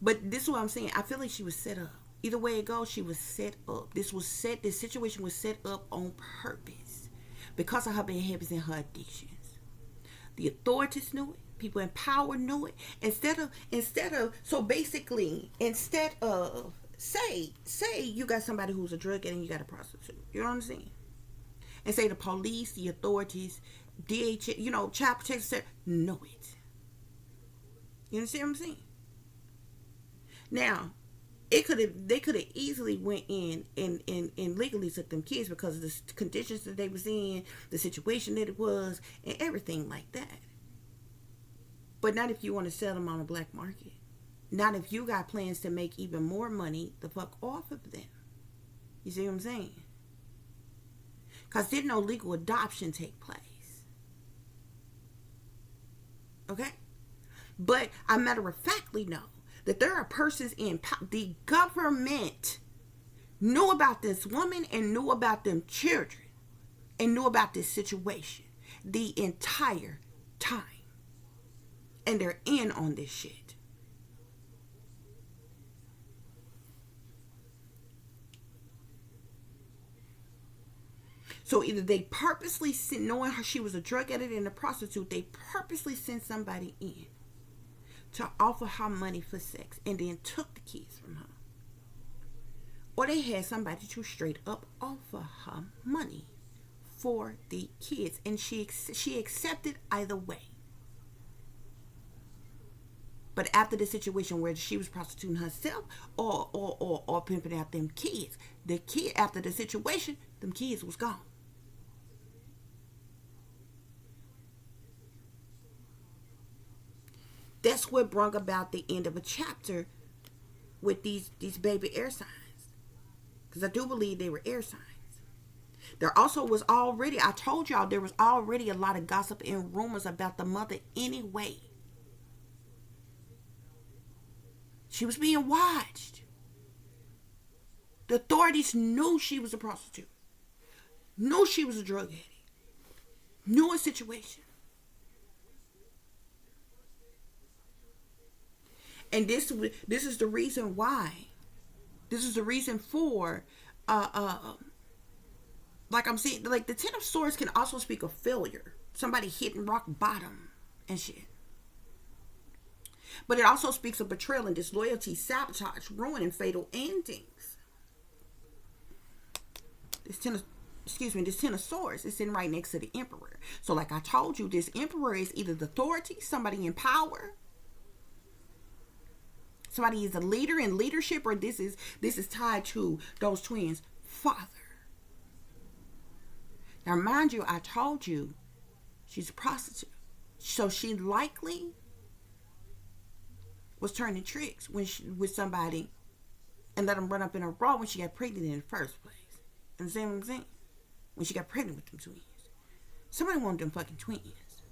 But this is what I'm saying. I feel like she was set up. Either way it goes, she was set up. This situation was set up on purpose because of her bad habits and her addictions. The authorities knew it. People in power knew it. Instead of say you got somebody who's a drug addict and you got a prostitute. You know what I'm saying? And say the police, the authorities, DHS, child protection know it. You understand what I'm saying? Now, they could have easily went in and legally took them kids because of the conditions that they was in, the situation that it was, and everything like that. But not if you want to sell them on the black market. Not if you got plans to make even more money the fuck off of them. You see what I'm saying? Because didn't no legal adoption take place. Okay? But I matter of factly know that there are persons in the government knew about this woman and knew about them children and knew about this situation the entire time. And they're in on this shit. So either they purposely sent, knowing her she was a drug addict and a prostitute, they purposely sent somebody in to offer her money for sex and then took the kids from her. Or they had somebody to straight up offer her money for the kids, and she accepted either way. But after the situation where she was prostituting herself or pimping out them kids, after the situation, them kids was gone. that's what brought about the end of a chapter with these baby air signs. Because I do believe they were air signs. There also was already, I told y'all, there was already a lot of gossip and rumors about the mother anyway. She was being watched. The authorities knew she was a prostitute. Knew she was a drug addict. Knew a situation. And this is the reason why. This is the reason for like I'm saying, like the Ten of Swords can also speak of failure. Somebody hitting rock bottom and shit. But it also speaks of betrayal and disloyalty, sabotage, ruin, and fatal endings. This Ten of Swords is sitting right next to the Emperor. So like I told you, this Emperor is either the authority, somebody in power, somebody is a leader in leadership, or this is tied to those twins' father. Now, mind you, I told you she's a prostitute. So she likely was turning tricks with somebody and let them run up in her bra when she got pregnant in the first place. Understand what I'm saying? When she got pregnant with them twins. Somebody wanted them fucking twins.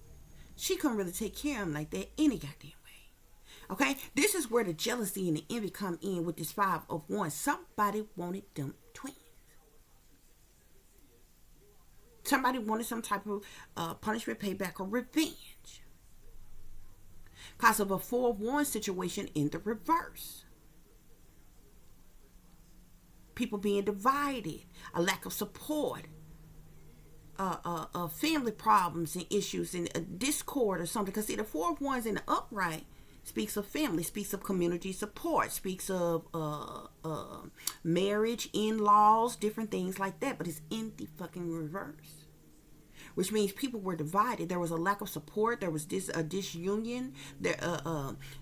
She couldn't really take care of them like that any goddamn way. Okay? This is where the jealousy and the envy come in with this 5 of Wands. Somebody wanted them twins. Somebody wanted some type of punishment, payback, or revenge. Because of a 4 of Wands situation in the reverse. People being divided, a lack of support, family problems and issues, and a discord or something. Because see, the 4 of Wands in the upright speaks of family, speaks of community support, speaks of marriage, in-laws, different things like that. But it's in the fucking reverse. Which means people were divided. There was a lack of support. There was a disunion.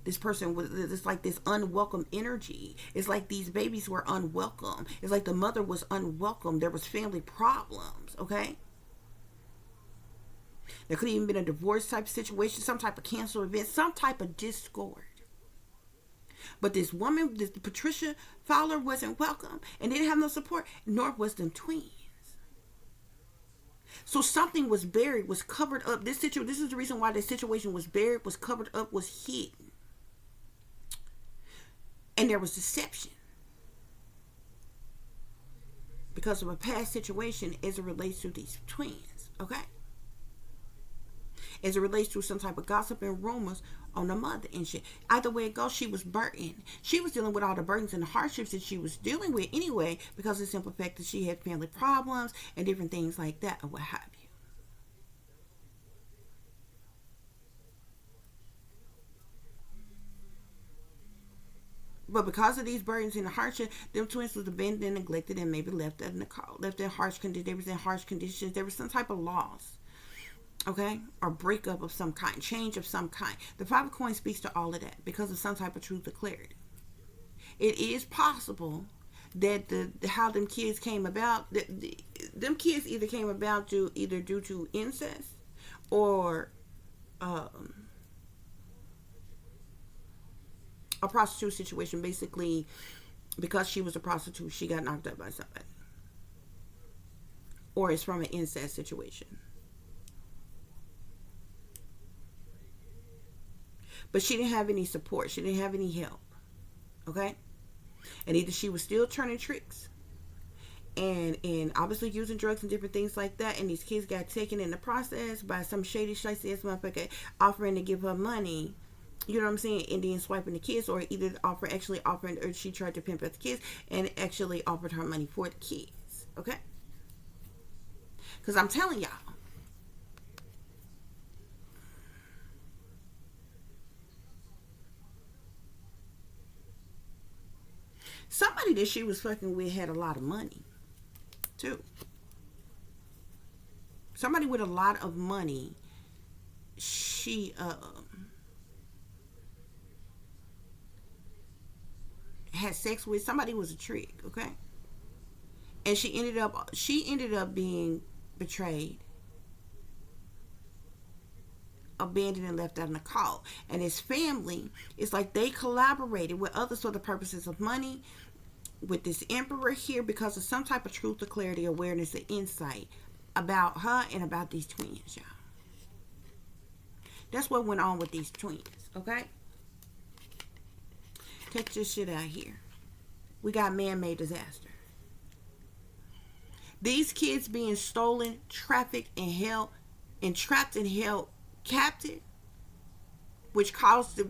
This person was, it's like this unwelcome energy. It's like these babies were unwelcome. It's like the mother was unwelcome. There was family problems, okay? There could have even been a divorce type situation, some type of cancer event, some type of discord. But this woman, this Patricia Fowler, wasn't welcome and didn't have no support, nor was them twins. So something was buried, was covered up. This is the reason why this situation was buried, was covered up, was hidden. And there was deception. Because of a past situation as it relates to these twins, okay? As it relates to some type of gossip and rumors on the mother and shit. Either way it goes, she was burdened. She was dealing with all the burdens and the hardships that she was dealing with anyway, because of the simple fact that she had family problems and different things like that, or what have you. But because of these burdens and the hardship, them twins was abandoned and neglected and maybe left in harsh conditions. They was in harsh conditions. There was some type of loss. Okay? Or breakup of some kind. Change of some kind. The 5 of Coins speaks to all of that because of some type of truth or clarity. It is possible that how them kids came about, them kids either came about due to incest or a prostitute situation. Basically, because she was a prostitute, she got knocked up by somebody. Or it's from an incest situation. But she didn't have any support. She didn't have any help. Okay? And either she was still turning tricks and obviously using drugs and different things like that, and these kids got taken in the process by some shady ass motherfucker offering to give her money, you know what I'm saying, and then swiping the kids, or either offering, or she tried to pimp out the kids and actually offered her money for the kids. Okay? Because I'm telling y'all, somebody that she was fucking with had a lot of money, too. Somebody with a lot of money, she had sex with. Somebody was a trick, okay? And she ended up being betrayed. abandoned and left out in the cold. And his family, it's like they collaborated with others for the purposes of money with this emperor here because of some type of truth or clarity, awareness, or insight about her and about these twins, y'all. That's what went on with these twins, okay? Take this shit out here. We got man-made disaster. These kids being stolen, trafficked, and held, and trapped and held captive, which caused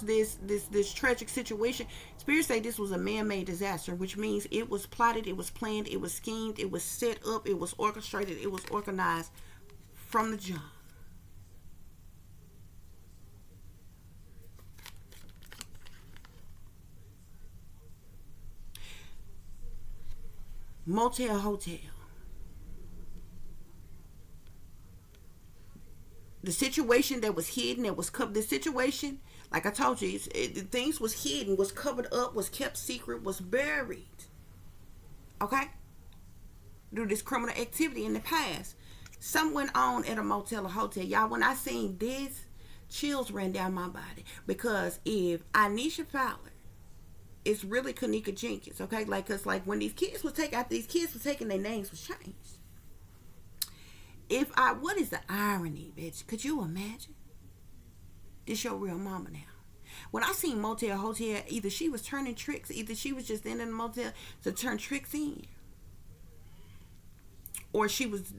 this tragic situation. Spirits say this was a man-made disaster, which means it was plotted, it was planned, it was schemed, it was set up, it was orchestrated, it was organized from the jump. Motel, hotel. The situation that was hidden, that was covered, the situation, like I told you, things was hidden, was covered up, was kept secret, was buried. Okay? Due to this criminal activity in the past. Something went on at a motel or hotel. Y'all, when I seen this, chills ran down my body. Because if INISHA Fowler, it's really Kenneka Jenkins, okay? Like, cause like when these kids was taken, after these kids were taken, their names was changed. What is the irony, bitch? Could you imagine? This your real mama now. When I seen motel, hotel, either she was turning tricks, either she was just in the motel to turn tricks in, or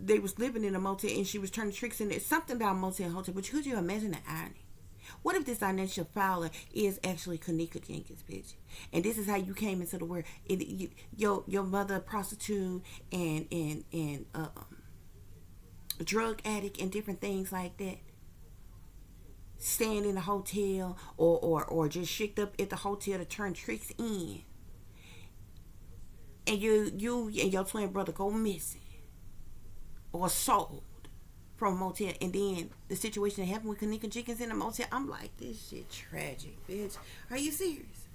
they was living in a motel and she was turning tricks in. There's something about motel, hotel, but could you imagine the irony? What if this INISHA Fowler is actually Kenneka Jenkins, bitch? And this is how you came into the world. Your mother a prostitute and a drug addict and different things like that. Staying in a hotel or just shicked up at the hotel to turn tricks in. And you and your twin brother go missing or sold from a motel, and then the situation that happened with Kenneka Jenkins in the motel. I'm like, this shit tragic, bitch. Are you serious?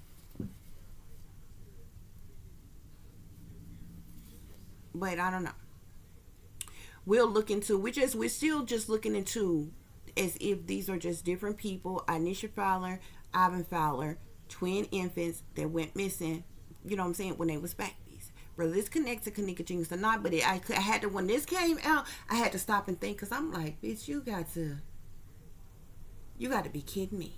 But I don't know. We'll look into. We're still just looking into as if these are just different people. INISHA Fowler, Ivan Fowler, twin infants that went missing. You know what I'm saying? When they was babies. Whether this connects to Kenneka Jenkins or not, but I had to, when this came out, I had to stop and think, because I'm like, bitch, you got to be kidding me.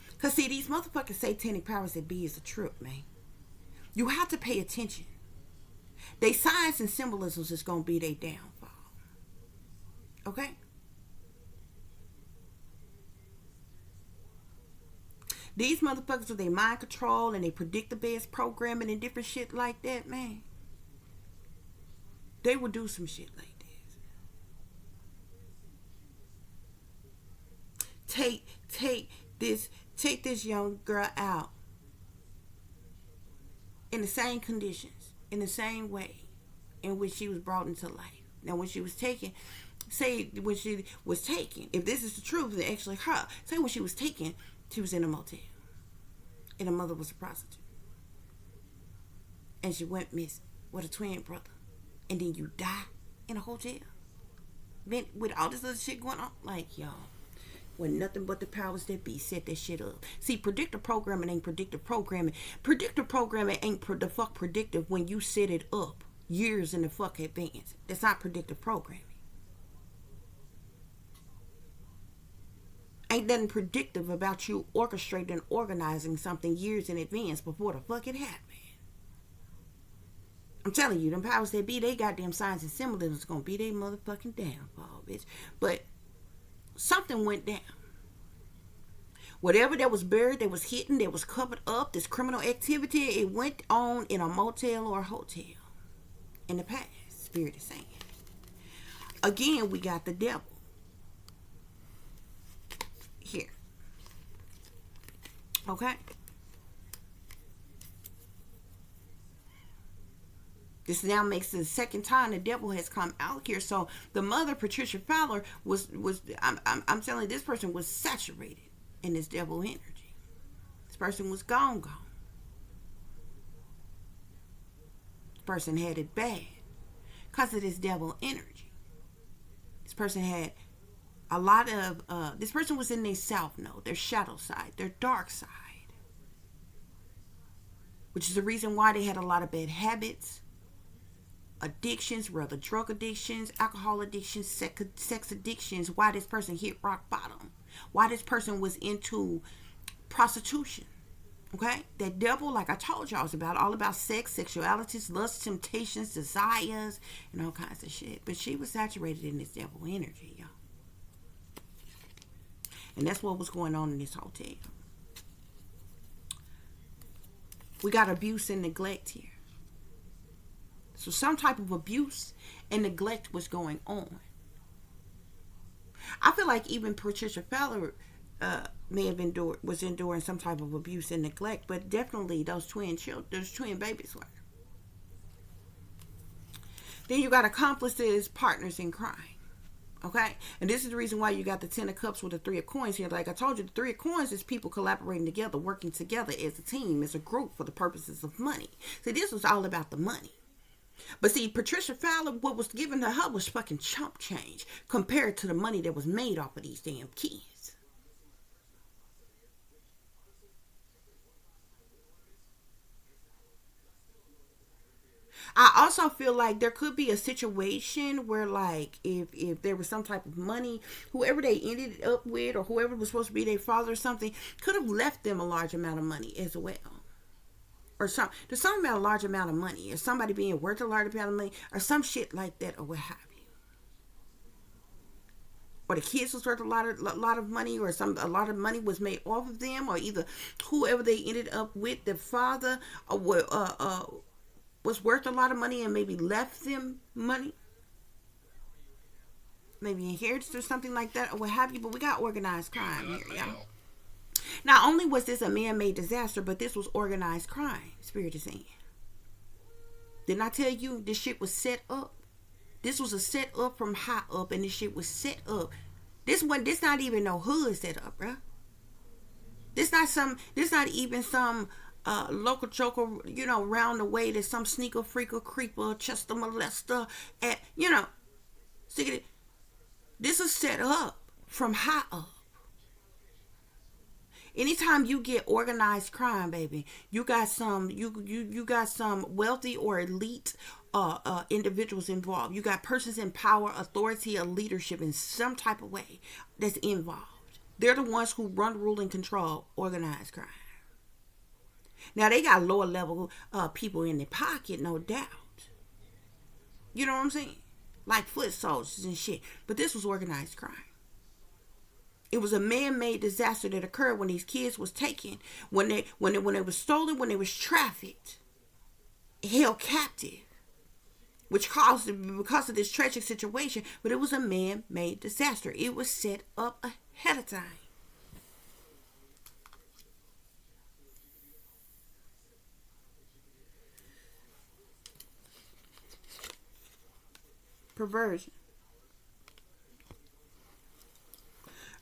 Because see, these motherfucking satanic powers that be is a trip, man. You have to pay attention. They signs and symbolisms is going to be their downfall. Okay? These motherfuckers with their mind control and they predict the best programming and different shit like that, man. They would do some shit like this. Take this young girl out in the same conditions, in the same way in which she was brought into life. Now, when she was taken, if this is the truth, it's actually her. Say when she was taken, she was in a motel. And her mother was a prostitute. And she went missing with a twin brother. And then you die in a hotel. With all this other shit going on. Like, y'all. When nothing but the powers that be set that shit up. See, predictive programming ain't predictive programming. Predictive programming ain't the fuck predictive when you set it up years in the fuck advance. That's not predictive programming. Ain't nothing predictive about you orchestrating and organizing something years in advance before the fuck it happened. I'm telling you, them powers that be, they goddamn signs and symbolism is gonna be their motherfucking downfall, bitch. But something went down. Whatever that was buried, that was hidden, that was covered up, this criminal activity, it went on in a motel or a hotel. In the past, Spirit is saying. Again, we got the devil. Here. Okay? This now makes the second time the devil has come out here. So the mother, Patricia Fowler, I'm telling you, this person was saturated in this devil energy. This person was gone. This person had it bad because of this devil energy. This person had a lot of, this person was in their south node, their shadow side, their dark side. Which is the reason why they had a lot of bad habits, addictions, whether drug addictions, alcohol addictions, sex addictions, why this person hit rock bottom, why this person was into prostitution. Okay? That devil, like I told y'all, is about all about sex, sexualities, lust, temptations, desires, and all kinds of shit. But she was saturated in this devil energy, y'all. And that's what was going on in this hotel. We got abuse and neglect here. So some type of abuse and neglect was going on. I feel like even Patricia Fowler may have was enduring some type of abuse and neglect, but definitely those twin babies were. Then you got accomplices, partners in crime. Okay? And this is the reason why you got the 10 of Cups with the 3 of Coins here. Like I told you, the 3 of Coins is people collaborating together, working together as a team, as a group for the purposes of money. See, this was all about the money. But see, Patricia Fowler, what was given to her was fucking chump change compared to the money that was made off of these damn kids. I also feel like there could be a situation where, like, if there was some type of money, whoever they ended up with or whoever was supposed to be their father or something could have left them a large amount of money as well. Or there's something about a large amount of money, or somebody being worth a large amount of money, or some shit like that, or what have you. Or the kids was worth a lot of money, or a lot of money was made off of them, or either whoever they ended up with, the father, was worth a lot of money and maybe left them money. Maybe inheritance or something like that, or what have you. But we got organized crime here, y'all. Not only was this a man-made disaster, but this was organized crime, Spirit is saying. Didn't I tell you this shit was set up? This was a set up from high up, and this shit was set up. This not even no hood set up, bruh. This not even some local joker, round the way that some sneaker freaker, creeper, Chester molester, this is set up from high up. Anytime you get organized crime, baby, you got some wealthy or elite individuals involved. You got persons in power, authority, or leadership in some type of way that's involved. They're the ones who run, rule, and control organized crime. Now, they got lower level people in their pocket, no doubt. You know what I'm saying? Like foot soldiers and shit. But this was organized crime. It was a man-made disaster that occurred when these kids was taken, when they was stolen, when they was trafficked, held captive, which because of this tragic situation. But it was a man-made disaster. It was set up ahead of time. Perversion.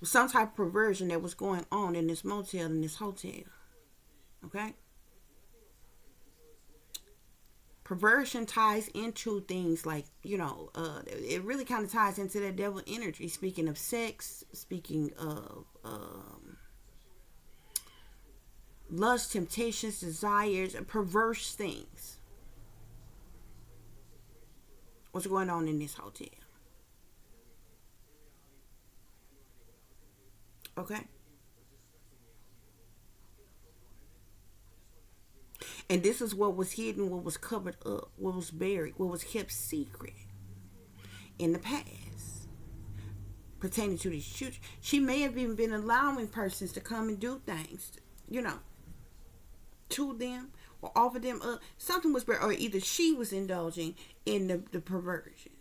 Some type of perversion that was going on in this motel, in this hotel. Okay? Perversion ties into things like, it really kind of ties into that devil energy. Speaking of sex, speaking of lust, temptations, desires, perverse things. What's going on in this hotel? Okay? And this is what was hidden, what was covered up, what was buried, what was kept secret in the past pertaining to these children. She may have even been allowing persons to come and do things, to them or offer them up. Something was buried, or either she was indulging in the perversion.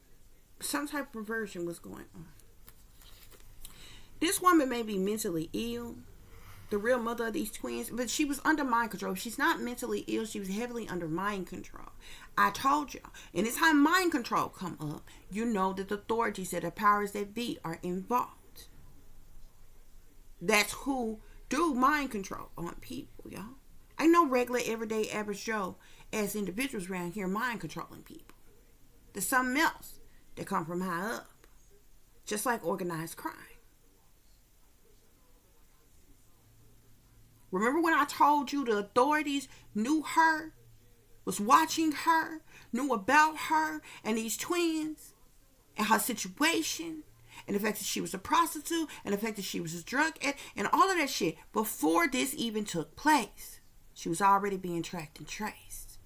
Some type of perversion was going on. This woman may be mentally ill, the real mother of these twins, but she was under mind control. If she's not mentally ill, she was heavily under mind control. I told y'all. Anytime mind control come up, you know that the authorities, that the powers that be are involved. That's who do mind control on people, y'all. Ain't no regular, everyday, average Joe as individuals around here mind controlling people. There's something else that come from high up. just like organized crime. Remember when I told you the authorities knew her, was watching her, knew about her and these twins and her situation, and the fact that she was a prostitute, and the fact that she was a drug addict, and all of that shit before this even took place. She was already being tracked and traced.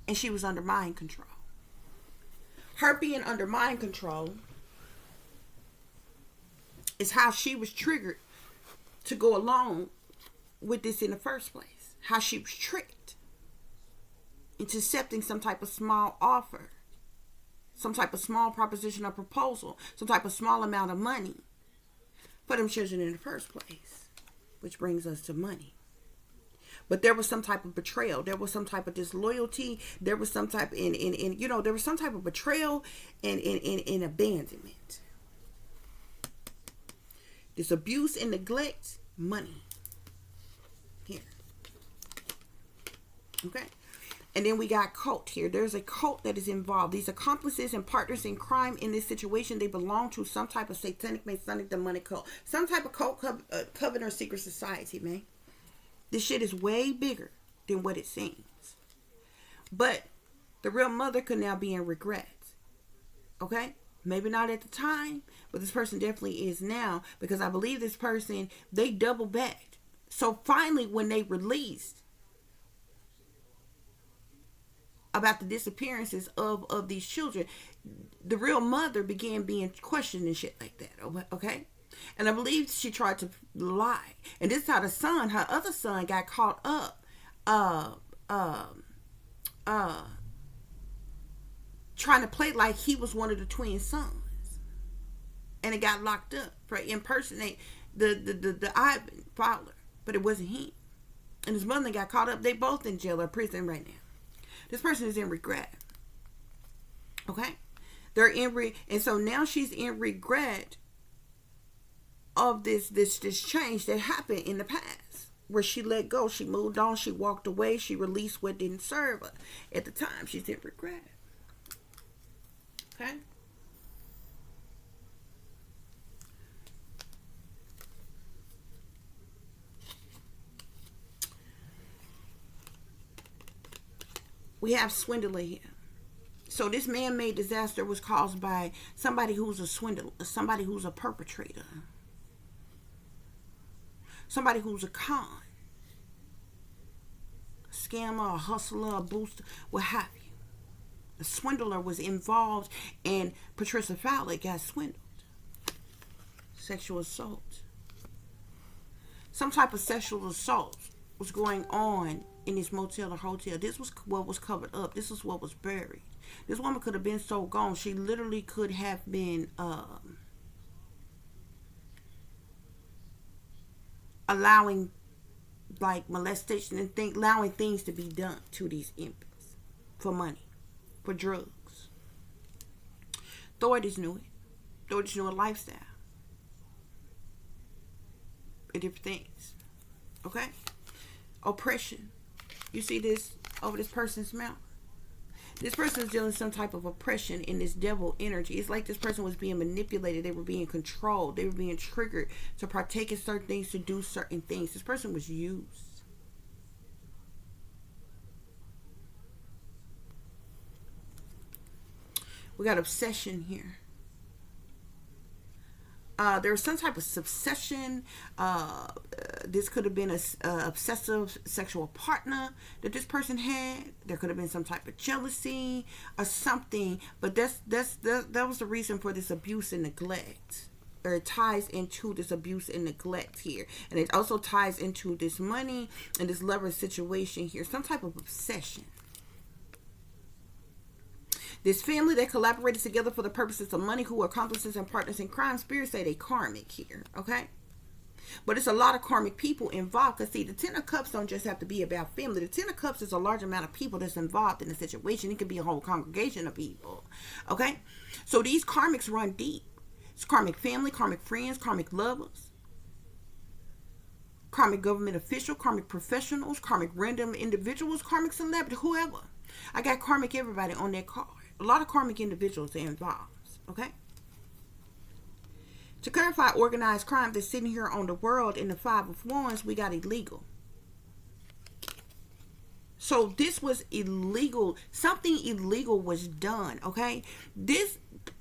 And she was under mind control. Her being under mind control is how she was triggered to go along with this in the first place. How she was tricked into accepting some type of small offer, some type of small proposition or proposal, some type of small amount of money for them children in the first place. Which brings us to money. But there was some type of betrayal. There was some type of disloyalty. There was some type there was some type of betrayal and abandonment. This abuse and neglect, money. Here. Okay. And then we got cult here. There's a cult that is involved. These accomplices and partners in crime in this situation, they belong to some type of satanic, masonic, demonic cult. Some type of cult, coven, or secret society, man. This shit is way bigger than what it seems. But the real mother could now be in regret. Okay? Maybe not at the time, but this person definitely is now. Because I believe this person, they double backed. So finally, when they released about the disappearances of these children, the real mother began being questioned and shit like that. Okay? And I believe she tried to lie. And this is how the son, her other son, got caught up trying to play like he was one of the twin sons. And it got locked up for impersonate the Ivan Fowler. But it wasn't him. And his mother got caught up. They both in jail or prison right now. This person is in regret. Okay? They're in and so now she's in regret of this change that happened in the past. Where she let go, she moved on, she walked away, she released what didn't serve her. At the time, she's in regret. Okay? We have swindler here. So this man-made disaster was caused by somebody who's a swindler, somebody who's a perpetrator, somebody who's a con, a scammer, a hustler, a booster, what have you. A swindler was involved and Patricia Fowler got swindled. Sexual assault. Some type of sexual assault was going on in this motel or hotel. This was what was covered up. This is what was buried. This woman could have been so gone. She literally could have been allowing like molestation and allowing things to be done to these infants for money, for drugs. Authorities knew it. Authorities knew a lifestyle and different things. Okay? Oppression. You see this over this person's mouth? This person is dealing with some type of oppression in this devil energy. It's like this person was being manipulated. They were being controlled. They were being triggered to partake in certain things, to do certain things. This person was used. We got obsession here. There was some type of obsession. This could have been a obsessive sexual partner that this person had. There could have been some type of jealousy or something. But that was the reason for this abuse and neglect. Or it ties into this abuse and neglect here. And it also ties into this money and this lover situation here. Some type of obsession. This family that collaborated together for the purposes of money, who are accomplices and partners in crime, spirits say they karmic here, okay? But it's a lot of karmic people involved. Because see, the Ten of Cups don't just have to be about family. The Ten of Cups is a large amount of people that's involved in the situation. It could be a whole congregation of people, okay? So these karmics run deep. It's karmic family, karmic friends, karmic lovers, karmic government official, karmic professionals, karmic random individuals, karmic celebrity, whoever. I got karmic everybody on that card. A lot of karmic individuals are involved. Okay? To clarify organized crime that's sitting here on the world in the Five of Wands, we got illegal. So this was illegal. Something illegal was done, okay? This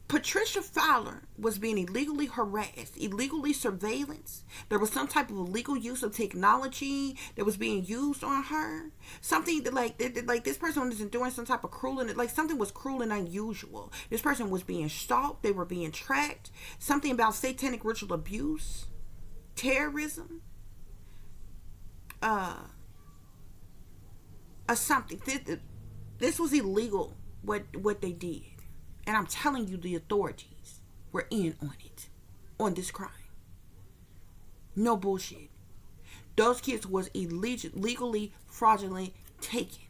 Patricia Fowler was being illegally harassed, illegally surveillance. There was some type of illegal use of technology that was being used on her. Something that like this person wasn't doing some type of cruel, and like something was cruel and unusual. This person was being stalked. They were being tracked. Something about satanic ritual abuse, terrorism, something. This was illegal. What they did. And I'm telling you, the authorities were in on it, on this crime. No bullshit. Those kids was legally, fraudulently taken.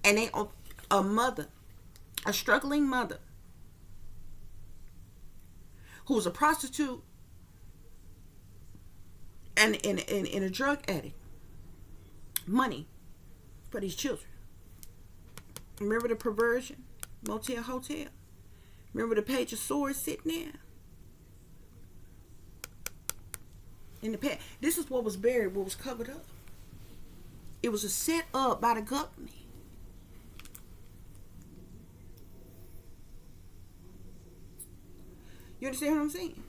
And a mother, a struggling mother, who was a prostitute and a drug addict, money for these children. Remember the perversion? Motel, hotel. Remember the page of swords sitting there? In the past. This is what was buried, what was covered up. It was a set up by the government. You understand what I'm saying?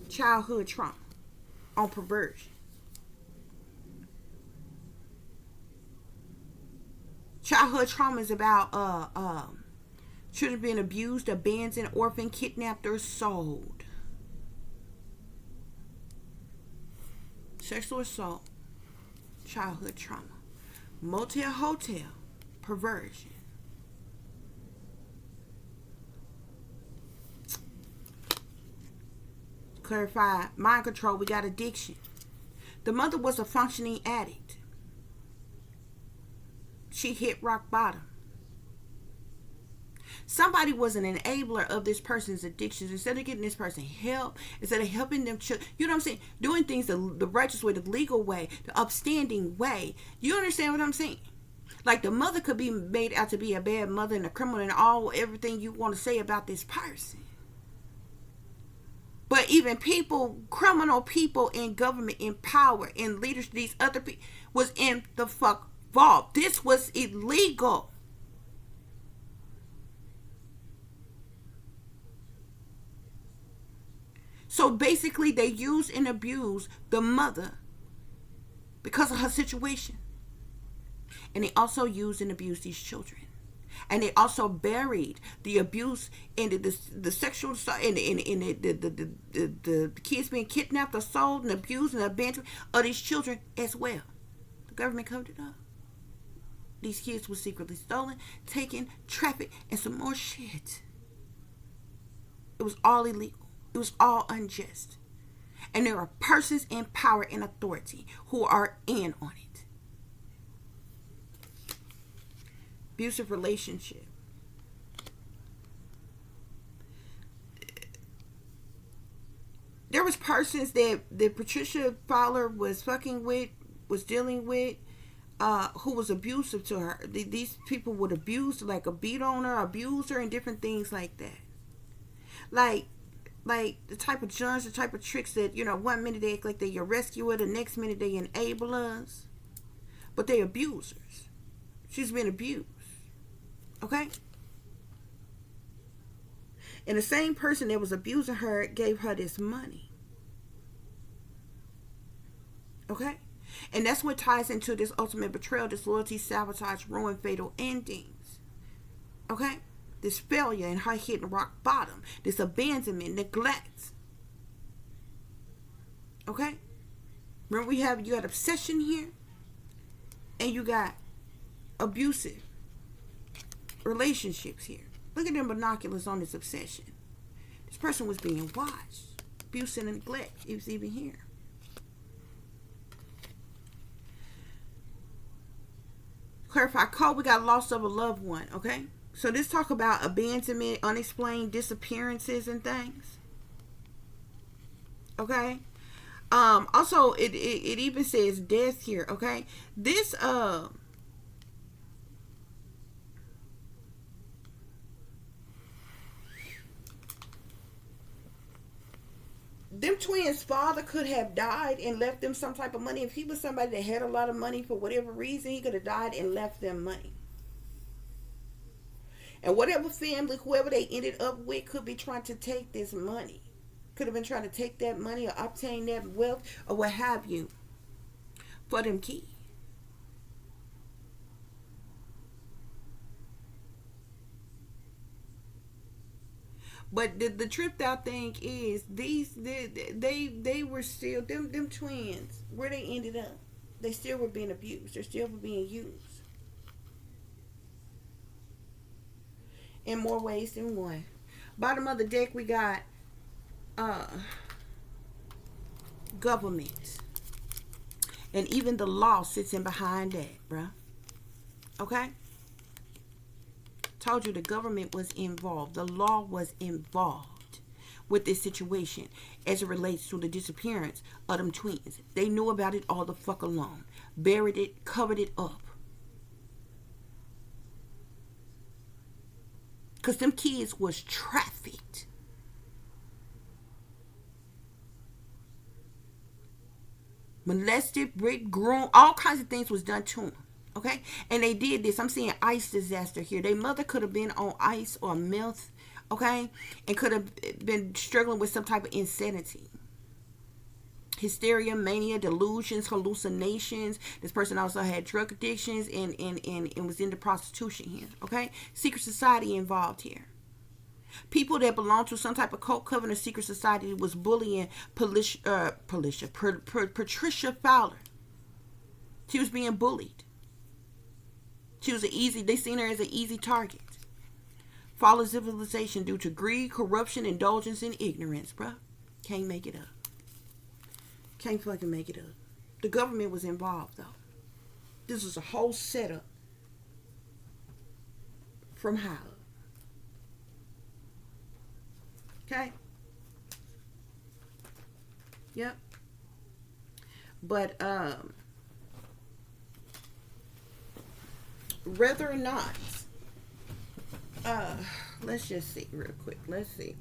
Childhood trauma on perversion. Childhood trauma is about children being abused, abandoned, orphaned, kidnapped, or sold. Sexual assault, childhood trauma, motel, hotel, perversion. Clarify, mind control, we got addiction. The mother was a functioning addict. She hit rock bottom. Somebody was an enabler of this person's addictions. Instead of getting this person help, instead of helping them, you know what I'm saying? Doing things the righteous way, the legal way, the upstanding way. You understand what I'm saying? Like the mother could be made out to be a bad mother and a criminal and everything you want to say about this person. But even people, criminal people in government, in power, in leadership, these other people was in the fuck vault. This was illegal. So basically they used and abused the mother because of her situation. And they also used and abused these children. And they also buried the abuse and the sexual and the kids being kidnapped or sold and abused and abandoned of these children as well. The government covered it up. These kids were secretly stolen, taken, trafficked, and some more shit. It was all illegal. It was all unjust. And there are persons in power and authority who are in on it. Abusive relationship. There was persons that Patricia Fowler was fucking with, was dealing with, who was abusive to her. These people would abuse, like a beat on her, abuse her, and different things like that. Like the type of judge, the type of tricks that, you know, 1 minute they act like they're your rescuer, the next minute they enable us. But they abusers. She's been abused. Okay? And the same person that was abusing her gave her this money. Okay? And that's what ties into this ultimate betrayal, disloyalty, sabotage, ruin, fatal endings. Okay? This failure and her hitting rock bottom. This abandonment, neglect. Okay? Remember you got obsession here. And you got abusive relationships here. Look at them binoculars on this obsession. This person was being watched. Abuse and neglect. It was even here. Clarify code, we got loss of a loved one, okay? So this talk about abandonment, unexplained disappearances and things. Okay? Also, it even says death here. Okay, this them twins' father could have died and left them some type of money. If he was somebody that had a lot of money for whatever reason, he could have died and left them money. And whatever family, whoever they ended up with, could be trying to take this money. Could have been trying to take that money or obtain that wealth or what have you for them kids. But the tripped out thing is they were still them twins where they ended up. They still were being abused. They still were being used in more ways than one. Bottom of the deck we got uh government. And even the law sits in behind that, bruh. Okay? Told you the government was involved. The law was involved with this situation as it relates to the disappearance of them twins. They knew about it all the fuck along. Buried it, covered it up. Because them kids was trafficked. Molested, raped, groomed, all kinds of things was done to them. Okay? And they did this. I'm seeing ice disaster here. Their mother could have been on ice or meth, okay? And could have been struggling with some type of insanity. Hysteria, mania, delusions, hallucinations. This person also had drug addictions and was into prostitution here, okay? Secret society involved here. People that belonged to some type of cult coven or secret society was bullying Patricia Fowler. She was being bullied. She was they seen her as an easy target. Fall of civilization due to greed, corruption, indulgence, and ignorance, bruh. Can't make it up. Can't fucking make it up. The government was involved, though. This was a whole setup from Howard. Okay? Yep. But, whether or not, let's just see real quick. Let's see.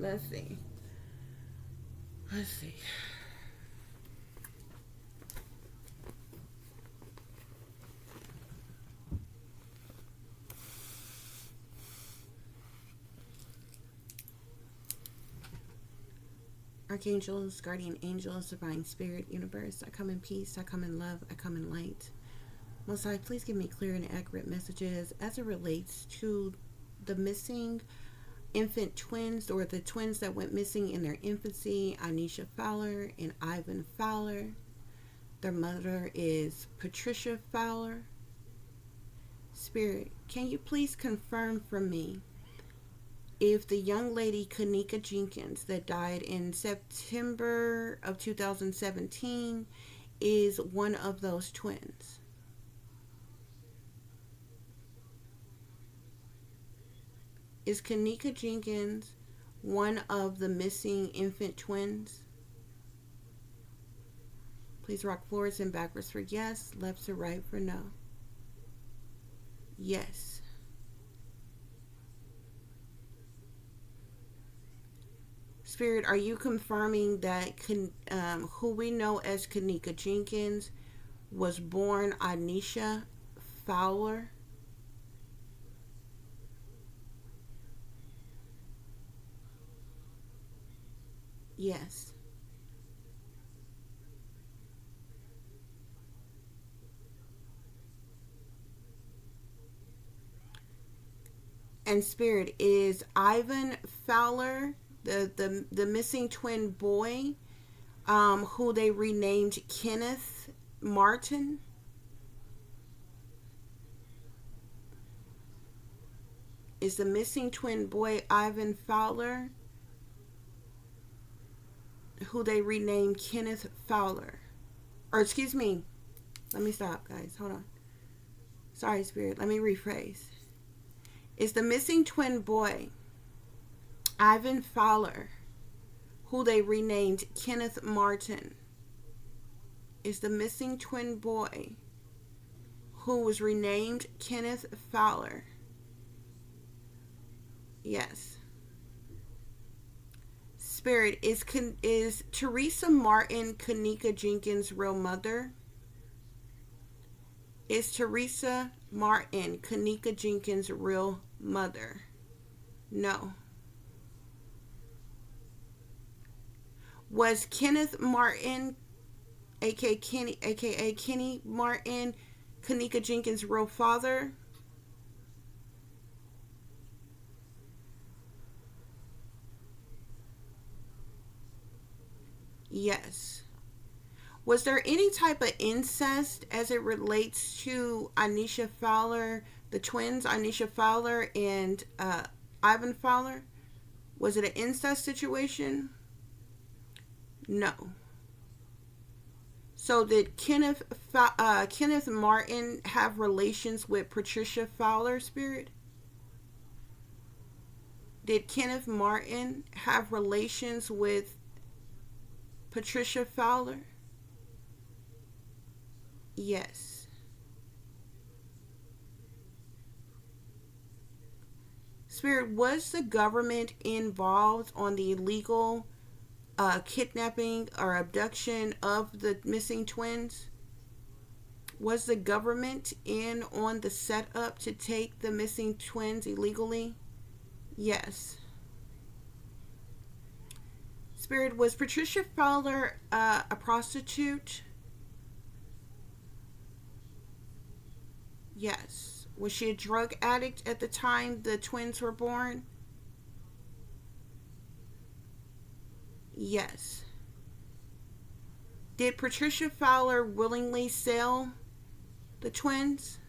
Archangels, guardian angels, divine spirit, universe, I come in peace, I come in love, I come in light. Most High, please give me clear and accurate messages as it relates to the missing infant twins, or the twins that went missing in their infancy, INISHA Fowler and Ivan Fowler. Their mother is Patricia Fowler. Spirit, can you please confirm for me if the young lady Kenneka Jenkins that died in September of 2017 is one of those twins? Is Kenneka Jenkins one of the missing infant twins? Please rock forwards and backwards for yes, left to right for no. Yes. Spirit, are you confirming that who we know as Kenneka Jenkins was born INISHA Fowler? Yes. And Spirit, is Ivan Fowler the missing twin boy who they renamed Kenneth Martin? Is the missing twin boy Ivan Fowler who they renamed Kenneth Fowler? Or excuse me, let me stop, guys. Hold on. Sorry, Spirit. Let me rephrase. Is the missing twin boy Ivan Fowler who they renamed Kenneth Martin? is the missing twin boy who was renamed Kenneth Fowler. Yes. Spirit, is Teresa Martin Kenneka Jenkins' real mother? Is Teresa Martin Kenneka Jenkins' real mother? No. Was Kenneth Martin, A.K.A. Kenny Martin, Kenneka Jenkins' real father? Yes. Was there any type of incest as it relates to INISHA Fowler, the twins, INISHA Fowler and Ivan Fowler? Was it an incest situation? No. So did Kenneth Martin have relations with Patricia Fowler, Spirit? Did Kenneth Martin have relations with Patricia Fowler? Yes. Spirit, was the government involved on the illegal kidnapping or abduction of the missing twins? Was the government in on the setup to take the missing twins illegally? Yes. Spirit, was Patricia Fowler a prostitute? Yes. Was she a drug addict at the time the twins were born? Yes. Did Patricia Fowler willingly sell the twins?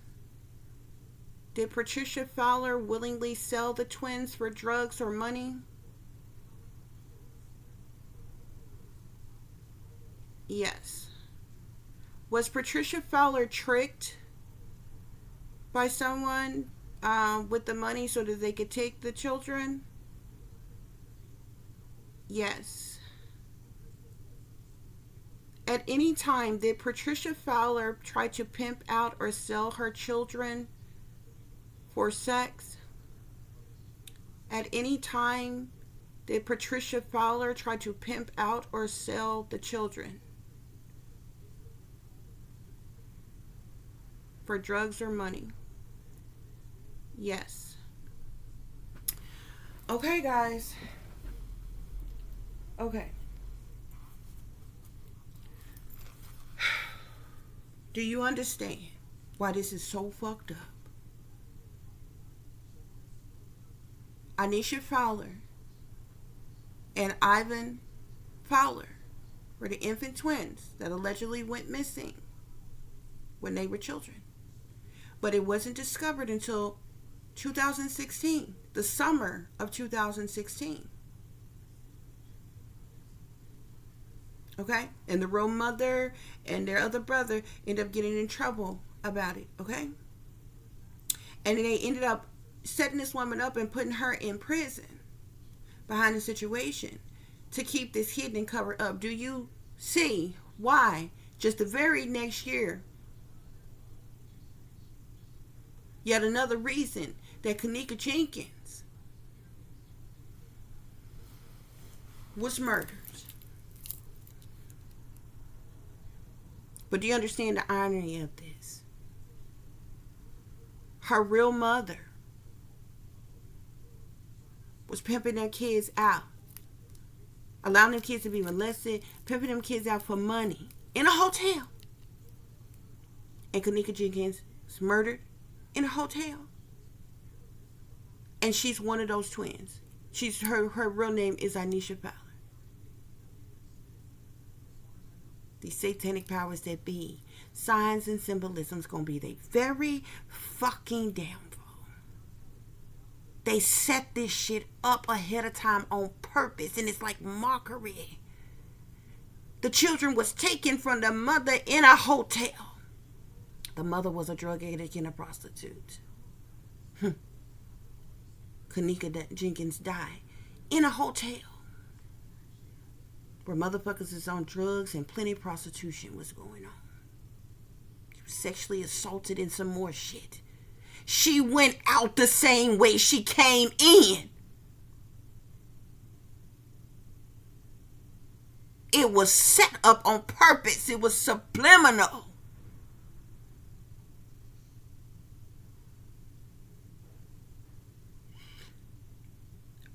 Did Patricia Fowler willingly sell the twins for drugs or money? Yes. Was Patricia Fowler tricked by someone with the money so that they could take the children? Yes. At any time, did Patricia Fowler try to pimp out or sell her children for sex? At any time, did Patricia Fowler try to pimp out or sell the children for drugs or money? Yes. Okay, guys. Okay. Do you understand why this is so fucked up? INISHA Fowler and Ivan Fowler were the infant twins that allegedly went missing when they were children. But it wasn't discovered until 2016, the summer of 2016. Okay? And the real mother and their other brother ended up getting in trouble about it. Okay? And they ended up setting this woman up and putting her in prison behind the situation to keep this hidden and covered up. Do you see why just the very next year, yet another reason that Kenneka Jenkins was murdered? But do you understand the irony of this? Her real mother was pimping their kids out, allowing them kids to be molested, pimping them kids out for money in a hotel. And Kenneka Jenkins was murdered in a hotel. And she's one of those twins. Her real name is INISHA Fowler. These satanic powers that be, signs and symbolisms gonna be their very fucking downfall. They set this shit up ahead of time on purpose, and it's like mockery. The children was taken from the mother in a hotel. The mother was a drug addict and a prostitute. Kenneka Jenkins died in a hotel where motherfuckers is on drugs and plenty of prostitution was going on. She was sexually assaulted and some more shit. She went out the same way she came in. It was set up on purpose. It was subliminal.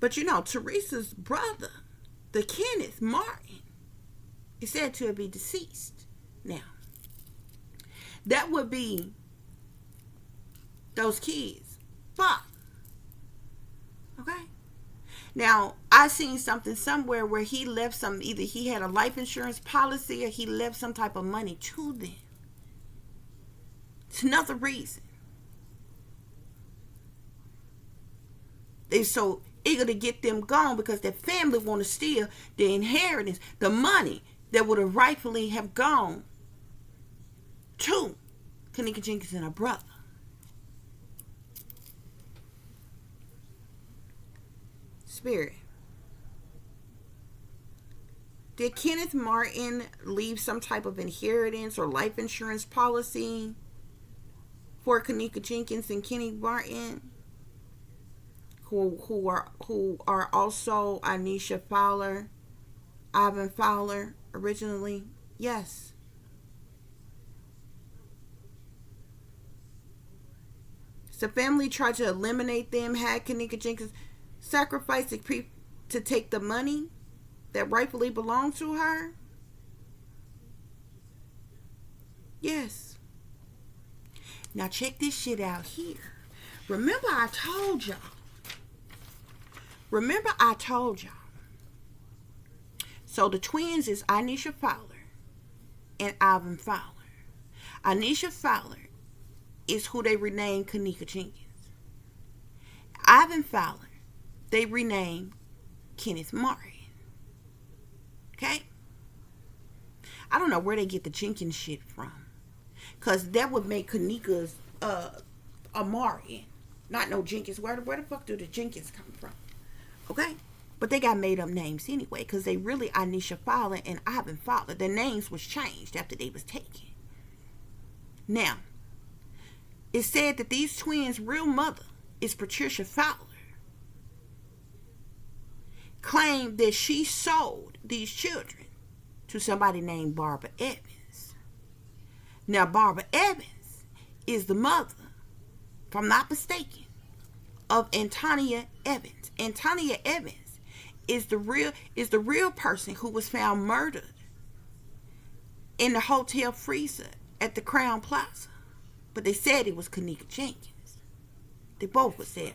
But you know, Teresa's brother, the Kenneth Martin, is said to be deceased. Now, that would be those kids' father. Okay? Now, I seen something somewhere where he left some, either he had a life insurance policy or he left some type of money to them. It's another reason they so eager to get them gone, because their family want to steal the inheritance, the money that would have rightfully have gone to Kenneka Jenkins and her brother. Spirit. Did Kenneth Martin leave some type of inheritance or life insurance policy for Kenneka Jenkins and Kenny Martin, who are also INISHA Fowler, Ivan Fowler originally? Yes. The family tried to eliminate them, had Kenneka Jenkins sacrifice to take the money that rightfully belonged to her? Yes. Now check this shit out here. Remember I told y'all. So the twins is INISHA Fowler and Ivan Fowler. INISHA Fowler is who they renamed Kenneka Jenkins. Ivan Fowler, they renamed Kenneth Martin. Okay? I don't know where they get the Jenkins shit from, because that would make Kenneka's a Martin, not no Jenkins. Where the fuck do the Jenkins come from? Okay? But they got made up names anyway, because they really INISHA Fowler and Ivan Fowler. Their names was changed after they was taken. Now, it's said that these twins' real mother is Patricia Fowler. Claimed that she sold these children to somebody named Barbara Evans. Now, Barbara Evans is the mother, if I'm not mistaken, of Antonia Evans. Antonia Evans is the real person who was found murdered in the hotel freezer at the Crown Plaza. But they said it was Kenneka Jenkins. They both was there.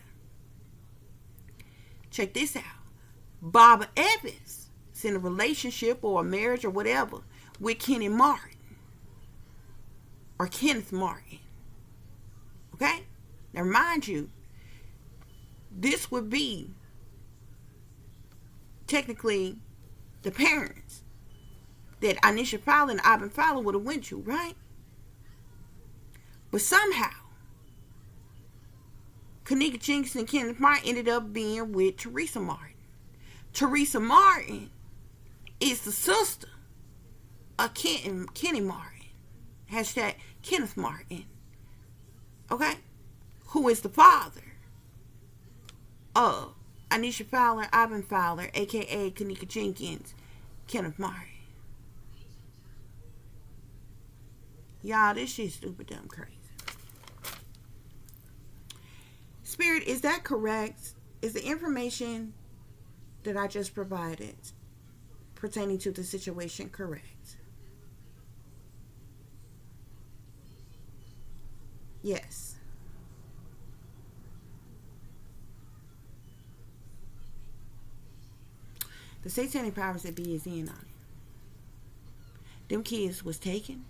Check this out. Barbara Evans is in a relationship or a marriage or whatever with Kenny Martin. Or Kenneth Martin. Okay? Now mind you, this would be technically the parents that INISHA Fowler and Ivan Fowler would have went to, right? But somehow, Kenneka Jenkins and Kenneth Martin ended up being with Teresa Martin. Teresa Martin is the sister of Kenny Martin. Hashtag Kenneth Martin. Okay? Who is the father of INISHA Fowler, Ivan Fowler, A.K.A. Kenneka Jenkins, Kenneth Martin. Y'all, this shit's stupid, dumb, crazy. Spirit, is that correct? Is the information that I just provided pertaining to the situation correct? Yes. The satanic powers that be is in on it. Them kids was taken,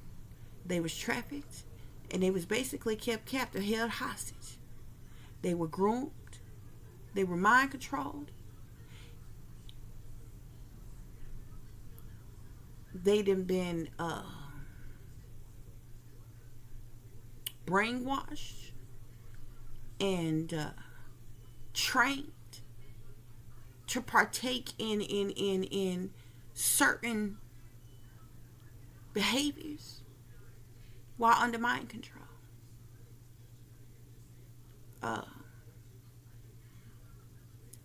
they was trafficked, and they was basically kept captive, held hostage. They were groomed, they were mind controlled. They done been brainwashed and trained to partake in certain behaviors while under mind control.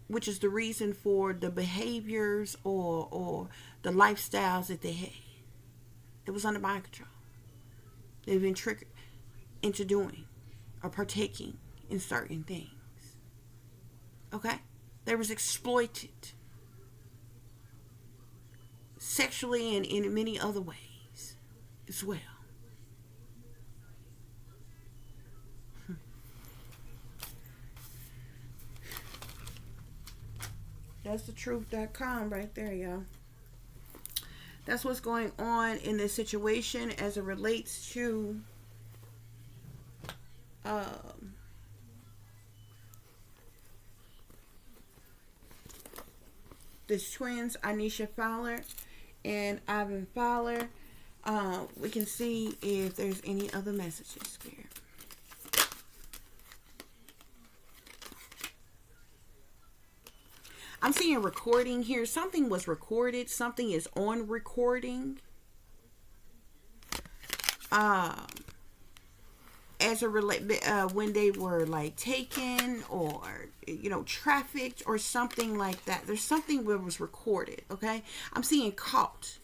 Which is the reason for the behaviors or the lifestyles that they had. It was under mind control. They've been triggered into doing or partaking in certain things. Okay? They was exploited sexually and in many other ways as well. That's the truth.com right there, y'all. That's what's going on in this situation as it relates to this twins, INISHA Fowler and Ivan Fowler. We can see if there's any other messages here. I'm seeing recording here. Something was recorded. Something is on recording. As a when they were like taken or trafficked or something like that. There's something that was recorded. Okay, I'm seeing caught,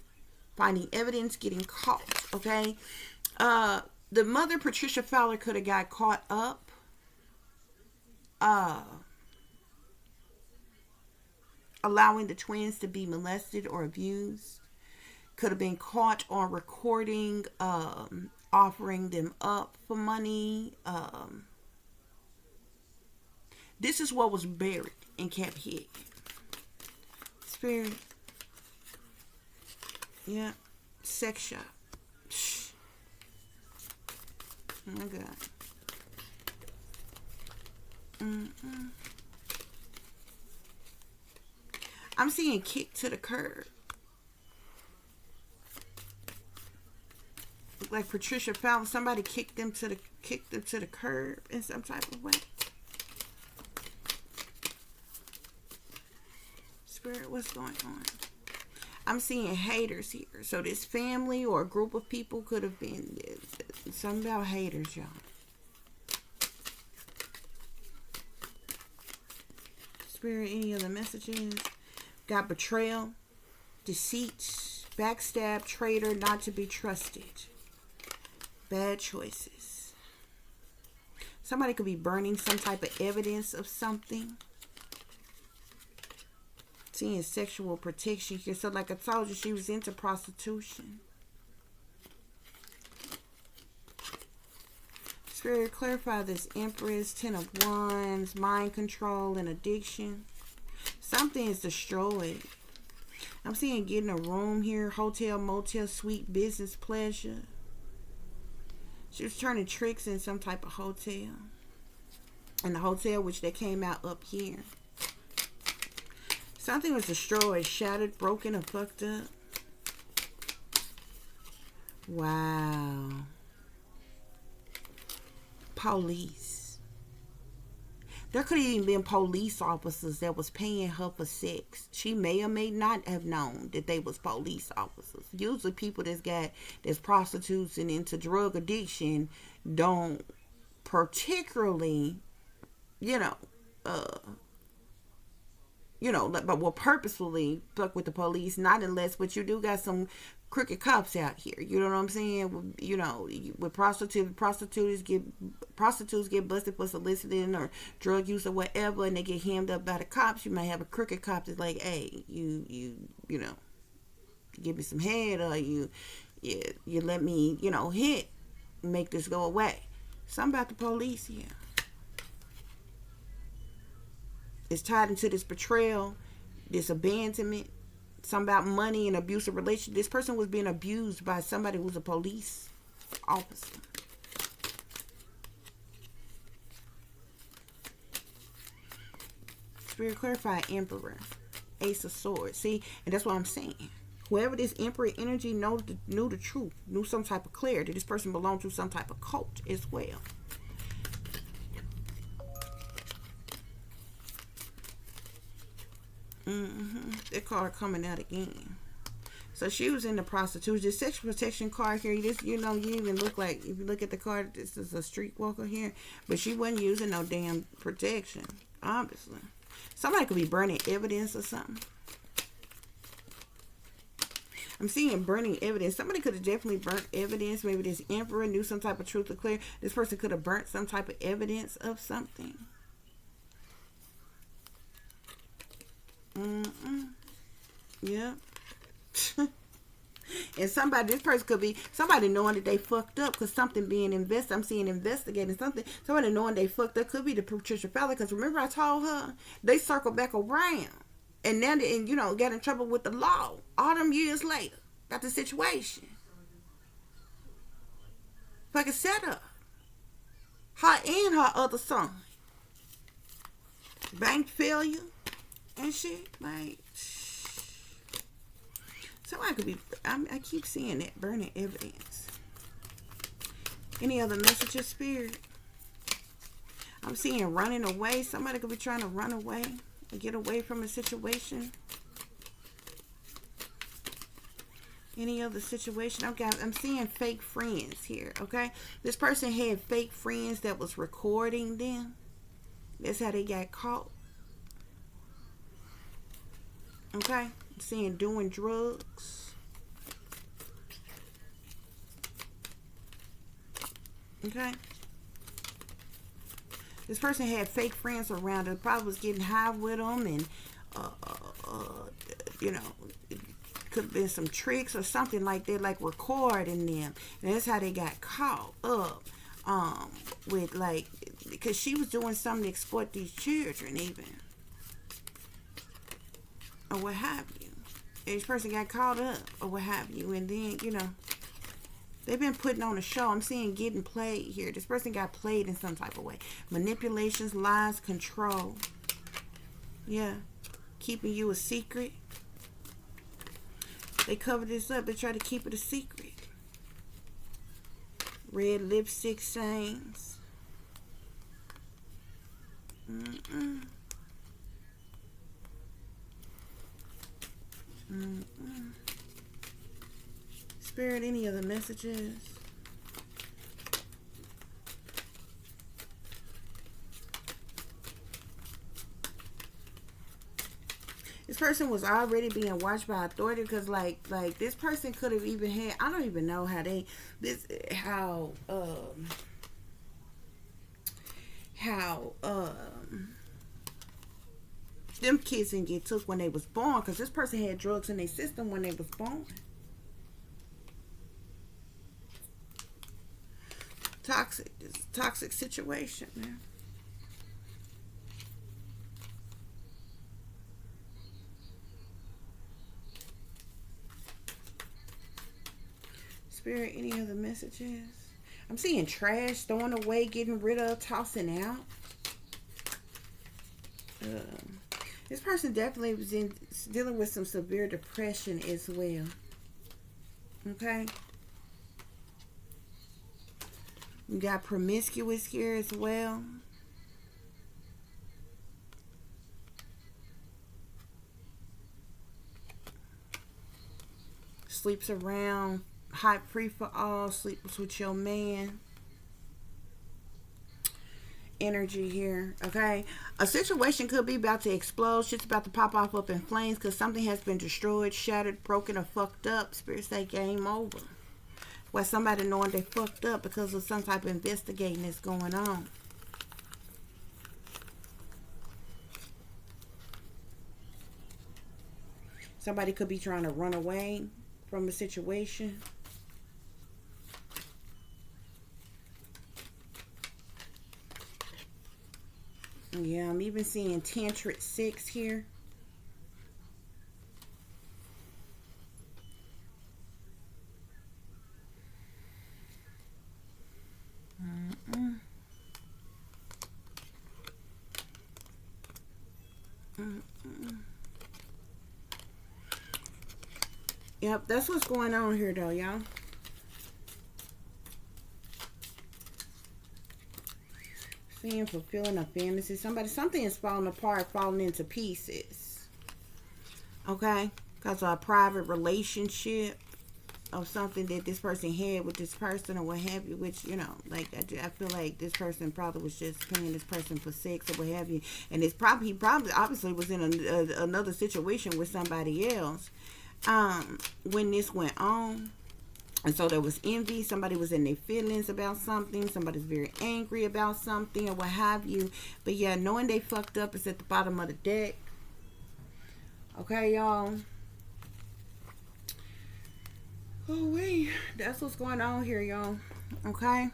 finding evidence, getting caught. Okay, the mother Patricia Fowler could have got caught up. Allowing the twins to be molested or abused. Could have been caught on recording, offering them up for money. This is what was buried and kept hid. Spirit. Yeah. Sex shop. Oh my God. I'm seeing kick to the curb. Like Patricia found somebody kicked them to the curb in some type of way. Spirit, what's going on? I'm seeing haters here. So this family or a group of people could have been something about haters, y'all. Spirit, any other messages? Got betrayal, deceit, backstab, traitor, not to be trusted. Bad choices. Somebody could be burning some type of evidence of something. Seeing sexual protection here. So like I told you, she was into prostitution. Spirit, clarify this. Empress, 10 of Wands, mind control and addiction. Something is destroyed. I'm seeing getting a room here. Hotel, motel, suite, business, pleasure. She was turning tricks in some type of hotel. And the hotel, which they came out up here. Something was destroyed, shattered, broken, or fucked up. Wow. Police. There could have even been police officers that was paying her for sex. She may or may not have known that they was police officers. Usually people that's prostitutes and into drug addiction don't particularly, but will purposefully fuck with the police, not unless, but you do got some crooked cops out here. You know what I'm saying? With prostitutes get busted for soliciting or drug use or whatever, and they get hemmed up by the cops. You might have a crooked cop that's like, hey, you give me some head, or you let me, hit, make this go away. Something about the police here. It's tied into this betrayal, this abandonment, something about money and abusive relationship. This person was being abused by somebody who's a police officer. Spirit, clarify. Emperor, Ace of Swords. See, and that's what I'm saying. Whoever this Emperor energy knew the truth, knew some type of clarity. This person belonged to some type of cult as well. That card coming out again. So she was in the prostitution. This sexual protection card here, this, you know, you even look like, if you look at the card, this is a streetwalker here. But she wasn't using no damn protection, obviously. Somebody could be burning evidence or something. I'm seeing burning evidence. Somebody could have definitely burnt evidence. Maybe this emperor knew some type of truth to clear. This person could have burnt some type of evidence of something. Yeah. And somebody, this person could be somebody knowing that they fucked up because something being invested. I'm seeing investigating something. Somebody knowing they fucked up could be the Patricia Fowler, because remember I told her they circled back around. And now they, and, you know, got in trouble with the law all them years later. Got the situation. Fucking set up. Her and her other son. Bank failure and shit. Like, somebody could be, I keep seeing that. Burning evidence. Any other messages, Spirit? I'm seeing running away. Somebody could be trying to run away. Get away from a situation. Any other situation? Okay, I'm seeing fake friends here. Okay, this person had fake friends that was recording them. That's how they got caught. Okay, I'm seeing doing drugs. Okay. This person had fake friends around her. Probably was getting high with them, and you know, could have been some tricks or something like that, like recording them. And that's how they got caught up with, like, because she was doing something to exploit these children, even, or what have you. And this person got caught up, or what have you, and then, you know, they've been putting on a show. I'm seeing getting played here. This person got played in some type of way. Manipulations, lies, control. Yeah. Keeping you a secret. They cover this up. They try to keep it a secret. Red lipstick stains. Spirit, any other messages? This person was already being watched by authority, because like this person could have even had, I don't even know how they, this, how them kids didn't get took when they was born, because this person had drugs in their system when they was born. Toxic situation, man. Spirit, any other messages? I'm seeing trash, throwing away, getting rid of, tossing out. This person definitely was dealing with some severe depression as well. Okay. We got promiscuous here as well. Sleeps around, hot free for all, sleeps with your man. Energy here, okay? A situation could be about to explode. Shit's about to pop off up in flames because something has been destroyed, shattered, broken, or fucked up. Spirit say game over. Where somebody knowing they fucked up because of some type of investigating that's going on. Somebody could be trying to run away from a situation. Yeah, I'm even seeing Tantric 6 here. Yep, that's what's going on here, though, y'all. Seeing fulfilling a fantasy. Something is falling apart, falling into pieces. Okay? because of a private relationship of something that this person had with this person or what have you, which, you know, like, I feel like this person probably was just paying this person for sex or what have you, and he probably obviously was in another situation with somebody else when this went on. And so there was envy. Somebody was in their feelings about something. Somebody's very angry about something or what have you. But yeah, knowing they fucked up is at the bottom of the deck. Okay, y'all. Oh, wait. That's what's going on here, y'all. Okay.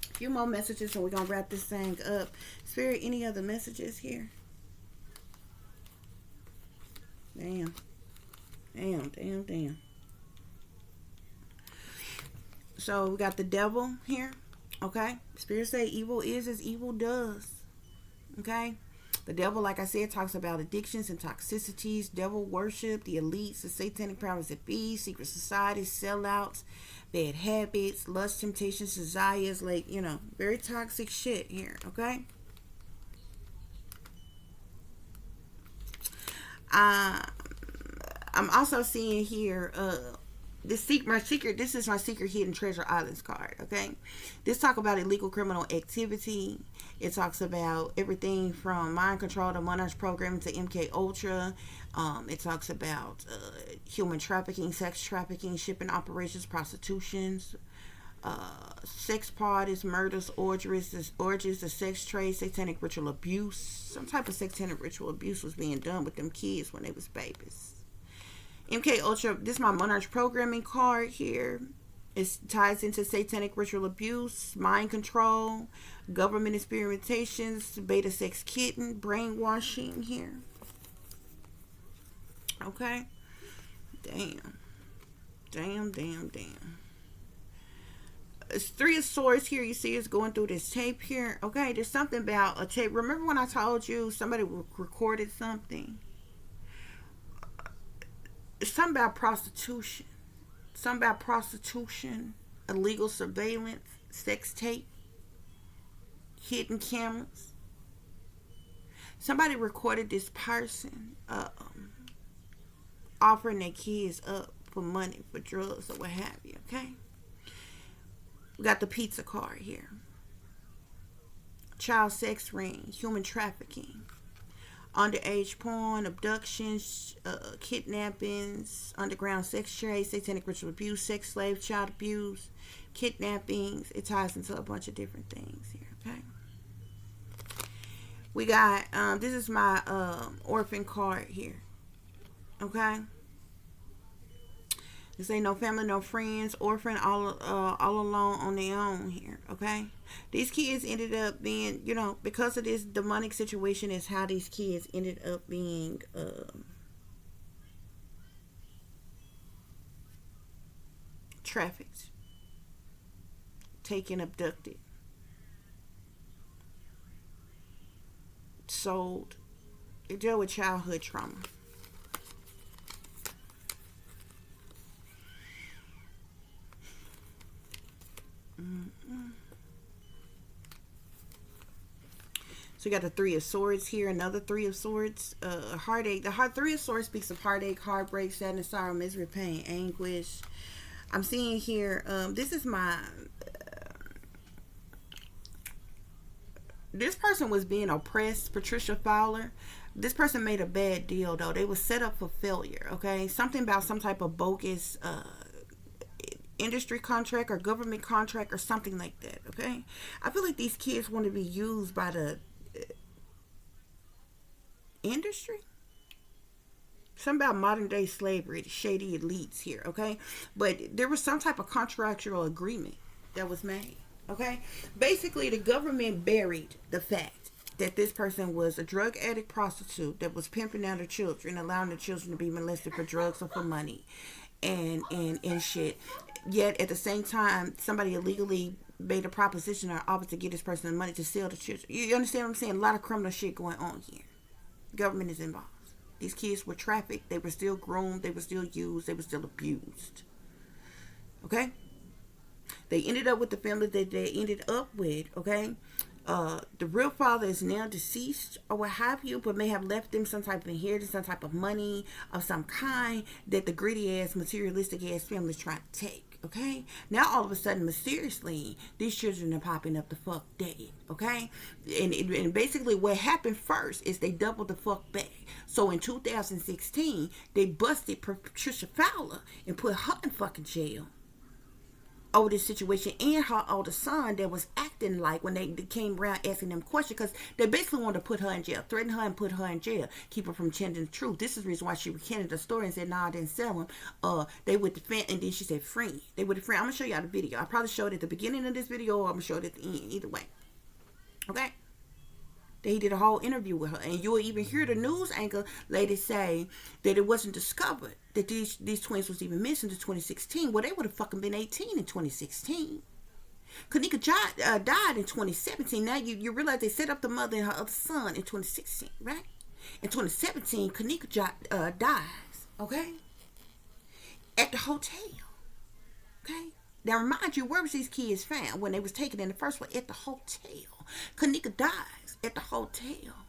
A few more messages and we're going to wrap this thing up. Spirit, any other messages here? Damn. So we got the devil here. Okay. Spirit say evil is as evil does. Okay. The devil, like I said, talks about addictions and toxicities, devil worship, the elites, the satanic powers that be, secret societies, sellouts, bad habits, lust, temptations, desires, like, you know, very toxic shit here, okay? I'm also seeing here, this is my secret hidden treasure islands card, okay? This talk about illegal criminal activity. It talks about everything from mind control to monarch programming to MK Ultra. It talks about human trafficking, sex trafficking, shipping operations, prostitutions, sex parties, murders, orgies, the sex trade, satanic ritual abuse. Some type of satanic ritual abuse was being done with them kids when they was babies. MK Ultra, this is my monarch programming card here. It ties into satanic ritual abuse, mind control, government experimentations, beta sex kitten, brainwashing here. Okay? Damn. It's Three of Swords here. You see it's going through this tape here. Okay, there's something about a tape. Remember when I told you somebody recorded something? It's something about prostitution. Illegal surveillance, sex tape, hidden cameras. Somebody recorded this person offering their kids up for money for drugs or what have you, okay? We got the pizza card here. Child sex ring, human trafficking, underage porn, abductions, kidnappings, underground sex trade, satanic ritual abuse, sex slave, child abuse, kidnappings. It ties into a bunch of different things here, okay? We got, this is my orphan card here, okay? This ain't no family, no friends, orphan, all alone on their own here, okay? These kids ended up being, you know, because of this demonic situation is how these kids ended up being trafficked, taken, abducted, sold. They deal with childhood trauma. So you got the Three of Swords here, another Three of Swords, heartache. The Three of Swords speaks of heartache, heartbreak, sadness, sorrow, misery, pain, anguish. I'm seeing here, this is my, this person was being oppressed, Patricia Fowler. This person made a bad deal, though. They were set up for failure, okay? Something about some type of bogus industry contract or government contract or something like that, okay? I feel like these kids want to be used by the industry. Something about modern day slavery, the shady elites here, okay? But there was some type of contractual agreement that was made, okay? Basically, the government buried the fact that this person was a drug addict prostitute that was pimping out her children, allowing the children to be molested for drugs or for money and shit. Yet at the same time, somebody illegally made a proposition or offered to get this person the money to sell the children. You understand what I'm saying? A lot of criminal shit going on here. Government is involved. These kids were trafficked. They were still groomed. They were still used. They were still abused. Okay? They ended up with the family that they ended up with. Okay? The real father is now deceased or what have you, but may have left them some type of inheritance, some type of money of some kind that the greedy ass, materialistic ass family is trying to take. Okay, now all of a sudden, mysteriously, these children are popping up the fuck dead. Okay, and basically what happened first is they doubled the fuck back. So in 2016, they busted Patricia Fowler and put her in fucking jail over this situation, and her older son that was acting like when they came around asking them questions, because they basically wanted to put her in jail, threaten her and put her in jail, keep her from changing the truth. This is the reason why she recanted the story and said, "Nah, I didn't sell him." They would defend, and then she said, "Friend." They would defend. I'm gonna show y'all the video. I probably showed it at the beginning of this video, or I'm gonna show it at the end. Either way, okay. They did a whole interview with her, and you will even hear the news anchor lady say that it wasn't discovered that these twins was even missing in 2016. Well, they would have fucking been 18 in 2016. Kenneka died in 2017. Now you realize they set up the mother and her other son in 2016, right? In 2017, Kenneka dies, okay, at the hotel, okay. Now remind you, where was these kids found when they was taken in the first one? At the hotel. Kenneka dies at the hotel,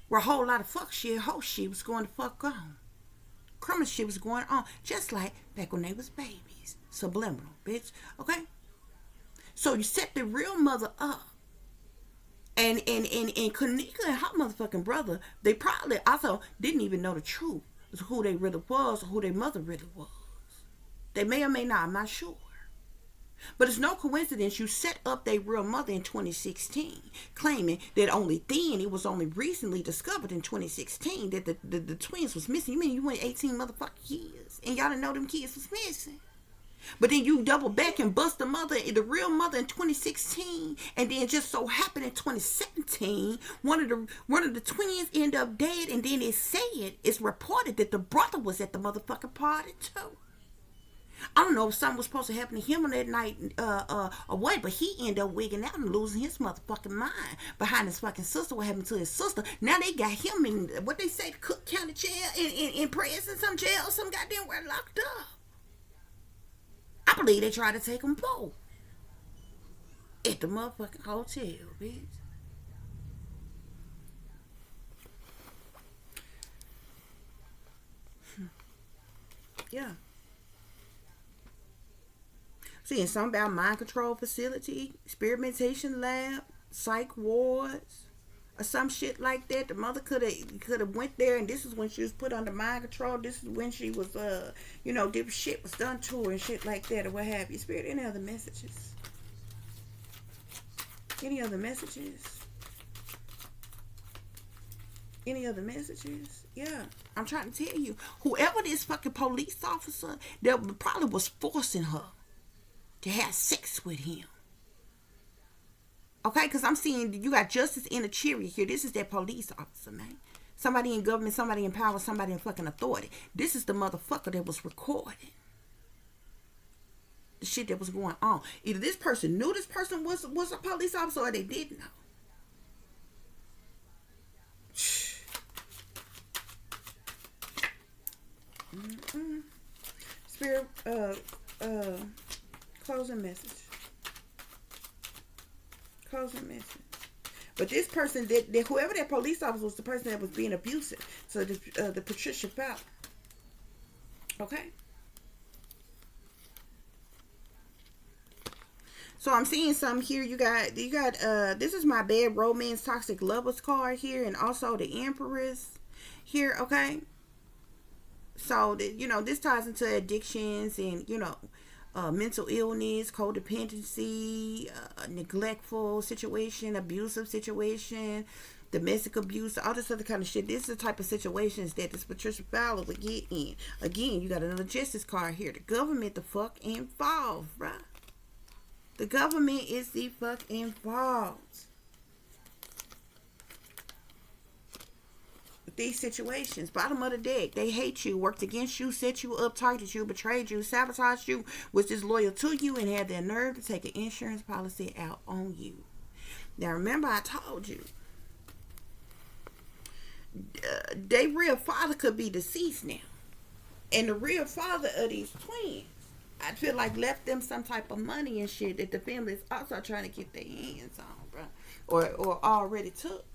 where a whole lot of fuck shit, whole shit was going to fuck on. Criminal shit was going on, just like back when they was babies. Subliminal, bitch. Okay? So you set the real mother up. And Kenneka and her motherfucking brother, they probably also didn't even know the truth. Who they really was, or who their mother really was. They may or may not, I'm not sure. But it's no coincidence you set up their real mother in 2016, claiming that only then, it was only recently discovered in 2016 that the twins was missing. You mean you went 18 motherfucking years and y'all didn't know them kids was missing? But then you double back and bust the real mother in 2016, and then just so happened in 2017, one of the twins end up dead, and then it's reported that the brother was at the motherfucking party too. I don't know if something was supposed to happen to him on that night or what, but he ended up wigging out and losing his motherfucking mind behind his fucking sister. What happened to his sister? Now they got him in, what they say, Cook County jail, in prison, some jail, some goddamn where locked up. I believe they tried to take them both at the motherfucking hotel, bitch. Yeah. Seeing something about mind control facility, experimentation lab, psych wards, or some shit like that. The mother could have went there, and this is when she was put under mind control. This is when she was different shit was done to her and shit like that, or what have you. Spirit, any other messages? Any other messages? Any other messages? Yeah, I'm trying to tell you, whoever this fucking police officer that probably was forcing her to have sex with him. Okay, because I'm seeing you got justice in a chariot here. This is that police officer, man. Somebody in government, somebody in power, somebody in fucking authority. This is the motherfucker that was recording the shit that was going on. Either this person knew this person was a police officer, or they didn't know. Spirit, closing message. Closing message. But this person, that whoever that police officer was, the person that was being abusive. So the Patricia Fowler. Okay. So I'm seeing something here. You got this is my bad romance toxic lovers card here, and also the Empress here. Okay. So that this ties into addictions and mental illness, codependency, neglectful situation, abusive situation, domestic abuse, all this other kind of shit. This is the type of situations that this Patricia Fowler would get in. Again, you got another justice card here. The government the fuck involved, right? The government is the fuck involved with these situations. Bottom of the deck, they hate you, worked against you, set you up, targeted you, betrayed you, sabotaged you, was disloyal to you, and had their nerve to take an insurance policy out on you. Now remember, I told you, their real father could be deceased now. And the real father of these twins I feel like left them some type of money and shit that the family is also trying to get their hands on, bro. Or already took.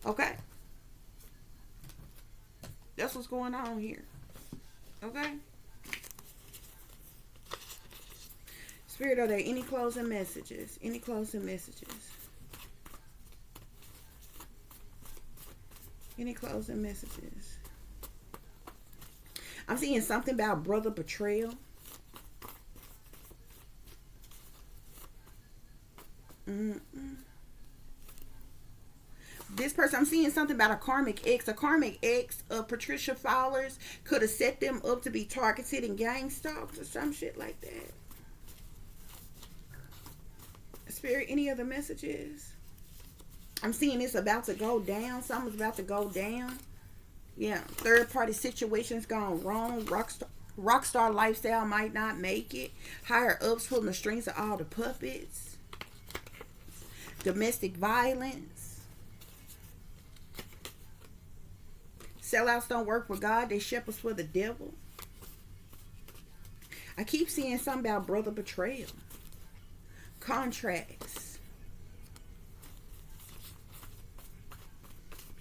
Okay? That's what's going on here. Okay? Spirit, are there any closing messages? Any closing messages? Any closing messages? I'm seeing something about brother betrayal. This person, I'm seeing something about a karmic ex. A karmic ex of Patricia Fowler's could have set them up to be targeted and gang stalked or some shit like that. Spirit, any other messages? I'm seeing it's about to go down. Something's about to go down. Yeah, third party situations gone wrong. Rockstar lifestyle might not make it. Higher ups pulling the strings of all the puppets. Domestic violence. Sellouts don't work for God. They shepherds for the devil. I keep seeing something about brother betrayal. Contracts.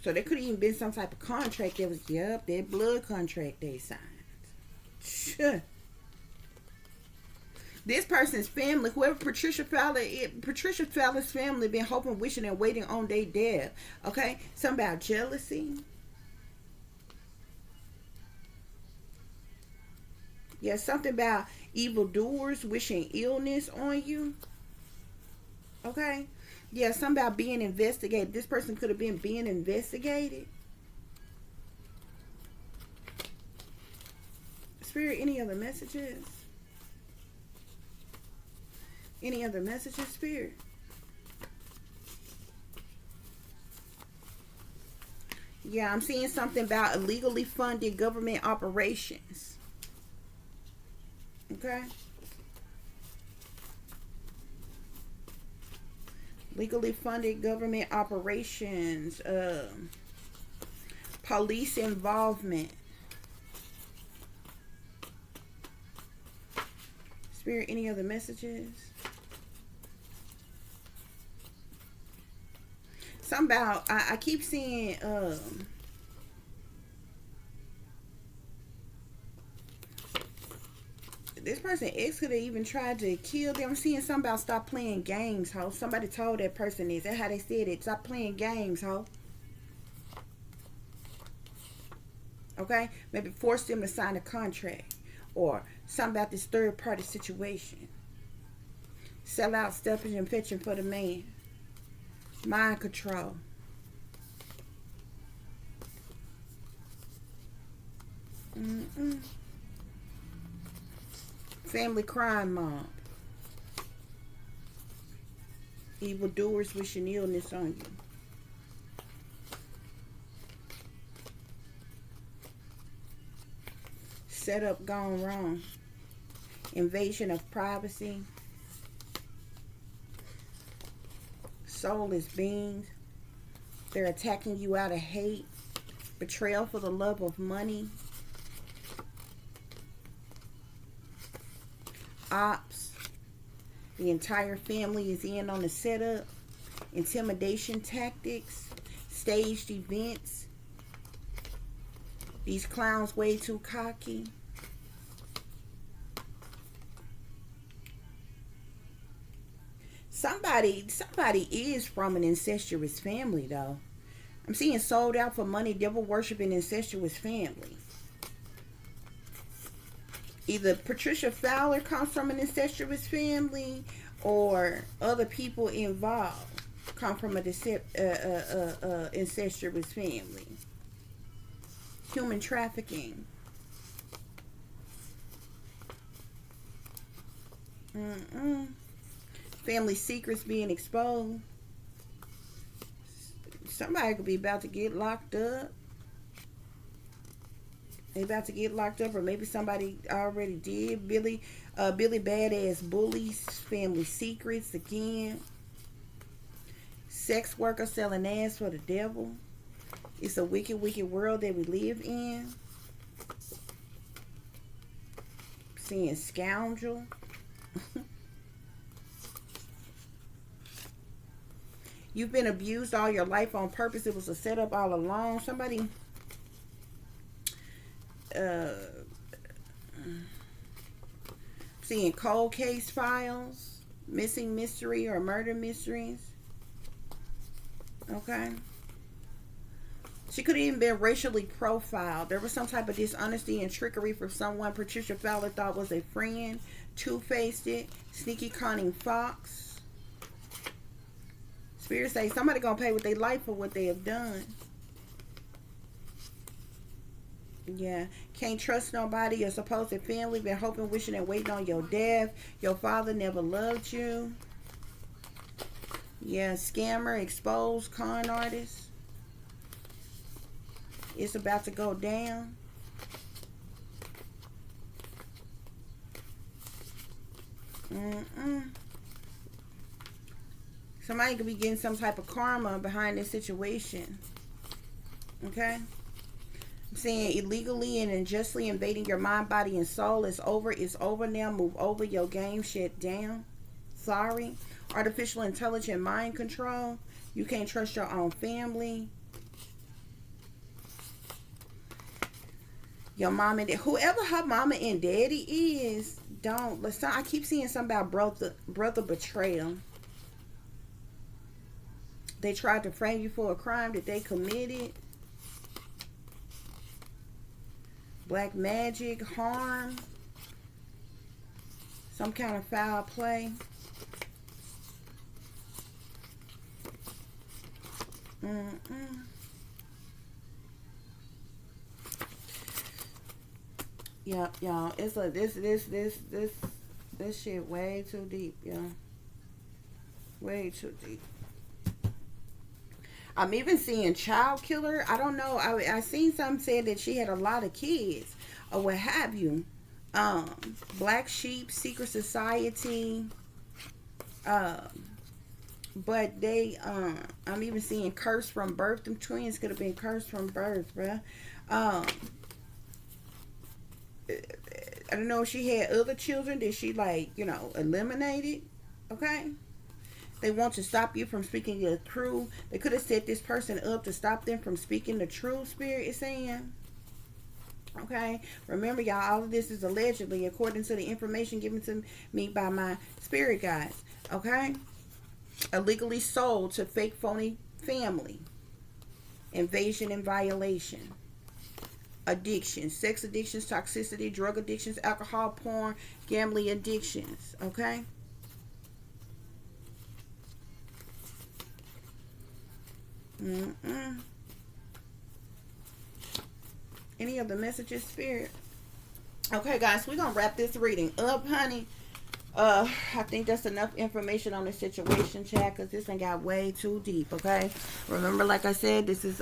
So there could have even been some type of contract that was, yep, that blood contract they signed. Sure. This person's family, whoever Patricia Fowler's family been hoping, wishing, and waiting on their death. Okay? Something about jealousy. Yeah, something about evildoers wishing illness on you. Okay? Yeah, something about being investigated. This person could have been being investigated. Spirit, any other messages? Any other messages, Spirit? Yeah, I'm seeing something about illegally funded government operations. Okay? Legally funded government operations, police involvement. Spirit, any other messages? Something about, I keep seeing, this person ex could have even tried to kill them. I'm seeing something about stop playing games, ho. Somebody told that person this. That's how they said it. Stop playing games, ho. Okay? Maybe force them to sign a contract. Or something about this third party situation. Sell out, stuffing, and fetching for the man. Mind control. Family crime mob. Evildoers wishing illness on you. Setup gone wrong. Invasion of privacy. Soulless beings. They're attacking you out of hate. Betrayal for the love of money. Ops. The entire family is in on the setup. Intimidation tactics. Staged events. These clowns way too cocky. Somebody is from an incestuous family, though. I'm seeing sold out for money, devil worshiping incestuous family. Either Patricia Fowler comes from an incestuous family, or other people involved come from an incestuous family. Human trafficking. Family secrets being exposed. Somebody could be about to get locked up. They about to get locked up, or maybe somebody already did. Billy Badass bullies family secrets again. Sex worker selling ass for the devil. It's a wicked, wicked world that we live in. Seeing scoundrel. You've been abused all your life on purpose. It was a setup all along. Somebody seeing cold case files, missing mystery or murder mysteries. Okay. She could have even been racially profiled. There was some type of dishonesty and trickery from someone Patricia Fowler thought was a friend. Two-faced it. Sneaky cunning fox. Spirit say somebody gonna pay with their life for what they have done. Yeah. Can't trust nobody. Your supposed family. Been hoping, wishing, and waiting on your death. Your father never loved you. Yeah. Scammer, exposed, con artist. It's about to go down. Somebody could be getting some type of karma behind this situation. Okay? I'm saying illegally and unjustly invading your mind, body, and soul is over. It's over now. Move over. Your game shut down. Sorry. Artificial intelligent mind control. You can't trust your own family. Your mom and dad, whoever her mama and daddy is, don't listen. I keep seeing something about brother betrayal. They tried to frame you for a crime that they committed. Black magic, harm, some kind of foul play. Yep, y'all. It's like this shit way too deep, y'all. Way too deep. I'm even seeing child killer. I don't know. I seen some said that she had a lot of kids or what have you. Black sheep, secret society. But they I'm even seeing cursed from birth. Them twins could have been cursed from birth, bruh. I don't know if she had other children that she, like, you know, eliminated. Okay? They want to stop you from speaking the truth. They could have set this person up to stop them from speaking the truth, Spirit is saying. Okay? Remember, y'all, all of this is allegedly according to the information given to me by my spirit guides. Okay? Illegally sold to fake, phony family. Invasion and violation. Addiction, sex addictions, toxicity, drug addictions, alcohol, porn, gambling addictions. Okay? Any other messages, Spirit? Okay, guys, we're gonna wrap this reading up, honey. I think that's enough information on the situation, chat, because this one got way too deep. Okay, remember, like I said, this is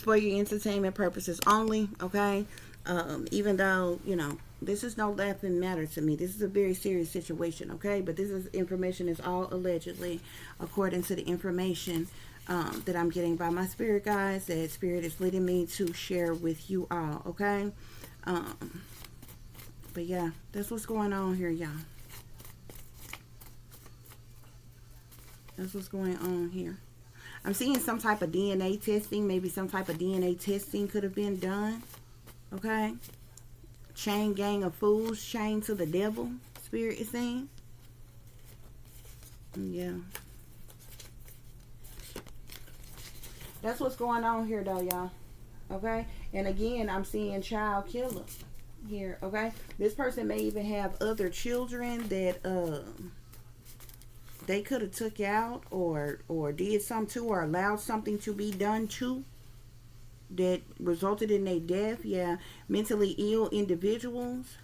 for your entertainment purposes only. Okay, even though, you know, this is no laughing matter to me. This is a very serious situation. Okay, but this is information is all allegedly according to the information that I'm getting by my spirit guides, that spirit is leading me to share with you all. Okay, but yeah, that's what's going on here, y'all. That's what's going on here. I'm seeing some type of DNA testing. Maybe some type of DNA testing could have been done. Okay? Chain gang of fools, chained to the devil, Spirit is saying. Yeah. That's what's going on here, though, y'all. Okay? And again, I'm seeing child killer here. Okay? This person may even have other children that they could have took out or did something to, or allowed something to be done to, that resulted in their death. Yeah, mentally ill individuals.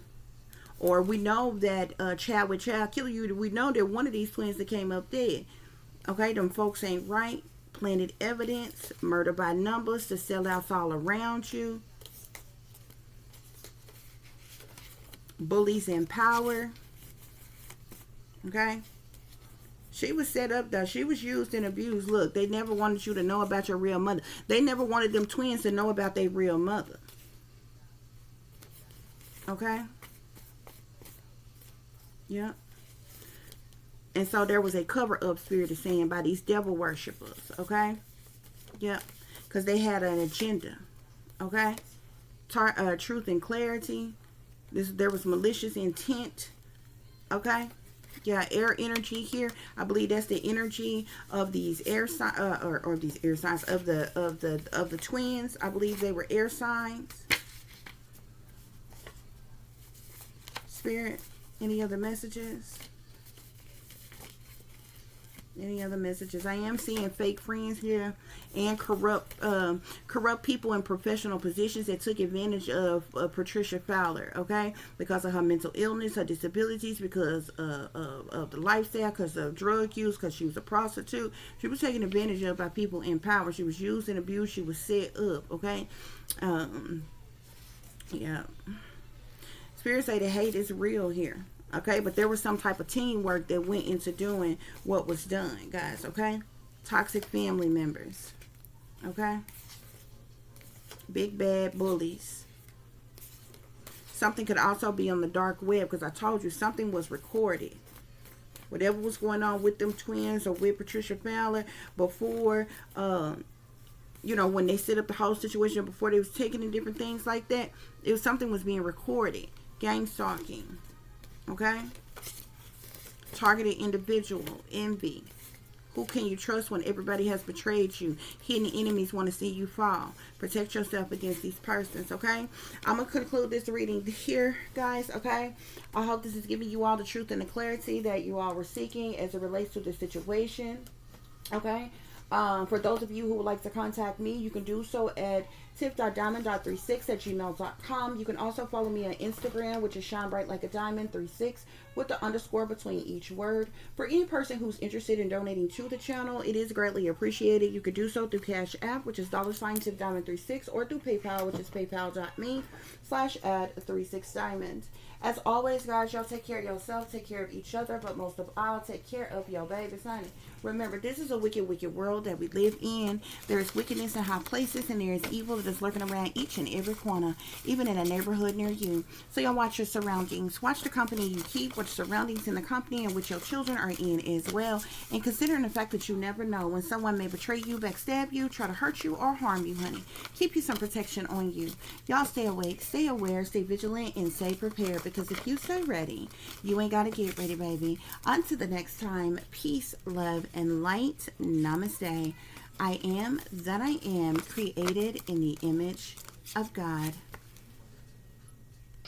Or we know that child with child killer, we know that one of these twins that came up dead. Okay, them folks ain't right. Planted evidence, murder by numbers, the sellouts all around you. Bullies in power. Okay. She was set up, though. She was used and abused. Look, they never wanted you to know about your real mother. They never wanted them twins to know about their real mother. Okay. Yep. And so there was a cover up, spirit is saying, by these devil worshippers. Okay. Yep. Because they had an agenda. Okay. Truth and clarity. There was malicious intent. Okay. Yeah, air energy here. I believe that's the energy of these air signs, or these air signs of the twins. I believe they were air signs. Spirit, any other messages? Any other messages? I am seeing fake friends here and corrupt people in professional positions that took advantage of Patricia Fowler, okay? Because of her mental illness, her disabilities, because of the lifestyle, because of drug use, because she was a prostitute. She was taken advantage of by people in power. She was used and abused. She was set up, okay? Yeah. Spirits say the hate is real here. Okay, but there was some type of teamwork that went into doing what was done, guys, okay? Toxic family members, okay? Big bad bullies. Something could also be on the dark web, because I told you something was recorded. Whatever was going on with them twins or with Patricia Fowler before, you know, when they set up the whole situation, before they was taking and different things like that, it was something was being recorded. Gang stalking. Okay? Targeted individual, envy. Who can you trust when everybody has betrayed you? Hidden enemies want to see you fall. Protect yourself against these persons, okay? I'm going to conclude this reading here, guys, okay? I hope this is giving you all the truth and the clarity that you all were seeking as it relates to the situation, okay? For those of you who would like to contact me, you can do so at tip.diamond.36@gmail.com. You can also follow me on Instagram, which is shine bright like a diamond 36 with the underscore between each word. For any person who's interested in donating to the channel, it is greatly appreciated. You could do so through Cash App, which is $tip-diamond36, or through PayPal, which is paypal.me/add36diamond. As always, guys, y'all take care of yourself, take care of each other, but most of all, take care of your babies, honey. Remember, this is a wicked, wicked world that we live in. There is wickedness in high places, and there is evil that is lurking around each and every corner, even in a neighborhood near you. So y'all watch your surroundings. Watch the company you keep, watch surroundings in the company in which your children are in as well. And considering the fact that you never know when someone may betray you, backstab you, try to hurt you, or harm you, honey. Keep you some protection on you. Y'all stay awake, stay aware, stay vigilant, and stay prepared. Because if you stay ready, you ain't got to get ready, baby. Until the next time, peace, love, and light. Namaste. I am that I am, created in the image of God.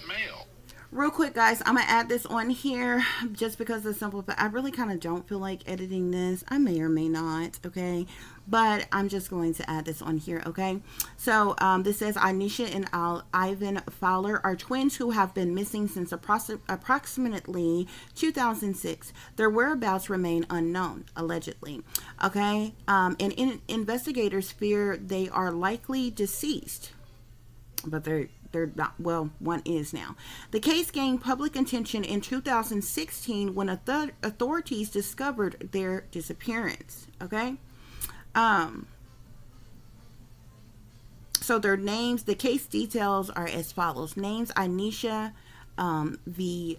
Male. Real quick, guys, I'm going to add this on here just because of simple, but I really kind of don't feel like editing this. I may or may not, okay? But I'm just going to add this on here, okay? So this says INISHA and Ivan Fowler are twins who have been missing since approximately 2006. Their whereabouts remain unknown, allegedly, okay? And investigators fear they are likely deceased, but they're not. Well, one is now. The case gained public attention in 2016 when authorities discovered their disappearance, okay? So their names, the case details are as follows. Names: INISHA V.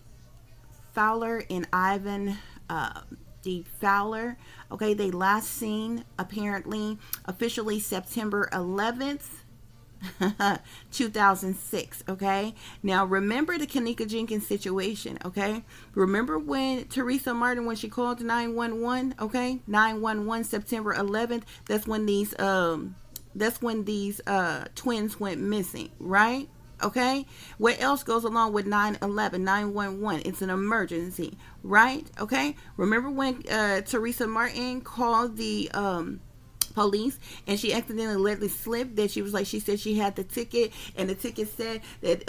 Fowler and Ivan D. Fowler. Okay, they last seen apparently officially September 11th. 2006. Okay, now remember the Kenneka Jenkins situation. Okay, remember when Teresa Martin, when she called 911. Okay, 911 September 11th. That's when these twins went missing, right? Okay, what else goes along with 911, 911? It's an emergency, right? Okay, remember when Teresa Martin called the police and she accidentally let it slip that she said she had the ticket, and the ticket said that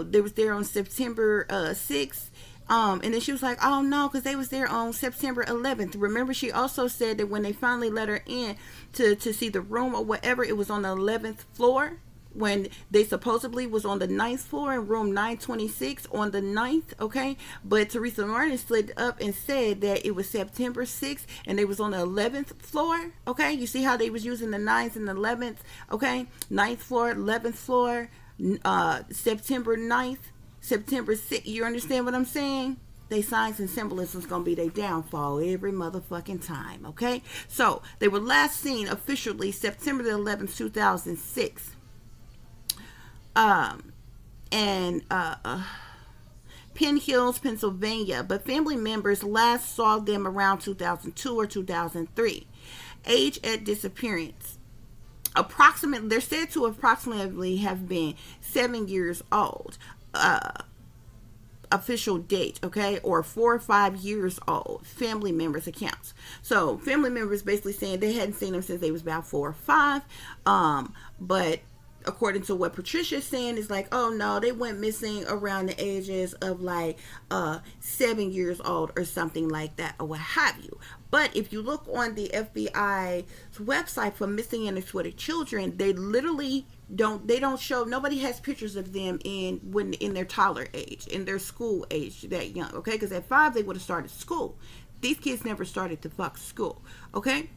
they was there on September 6th, and then she was like, oh no, because they was there on September 11th. Remember, she also said that when they finally let her in to see the room or whatever, it was on the 11th floor, when they supposedly was on the 9th floor in room 926 on the 9th, okay? But Teresa Martin slid up and said that it was September 6th and they was on the 11th floor, okay? You see how they was using the 9th and the 11th, okay? 9th floor, 11th floor, September 9th. September 6th, you understand what I'm saying? They signs and symbolism is going to be their downfall every motherfucking time, okay? So, they were last seen officially September the 11th, 2006. And Penn Hills, Pennsylvania, but family members last saw them around 2002 or 2003. Age at disappearance. They're said to approximately have been 7 years old. Official date, okay, or 4 or 5 years old. Family members' accounts. So family members basically saying they hadn't seen them since they was about 4 or 5. But according to what Patricia's saying, is like, oh no, they went missing around the ages of like 7 years old or something like that, or what have you. But if you look on the FBI's website for missing and exploited children, they literally don't show, nobody has pictures of them in their toddler age, in their school age, that young, okay? Because at 5 they would have started school. These kids never started to fuck school, okay?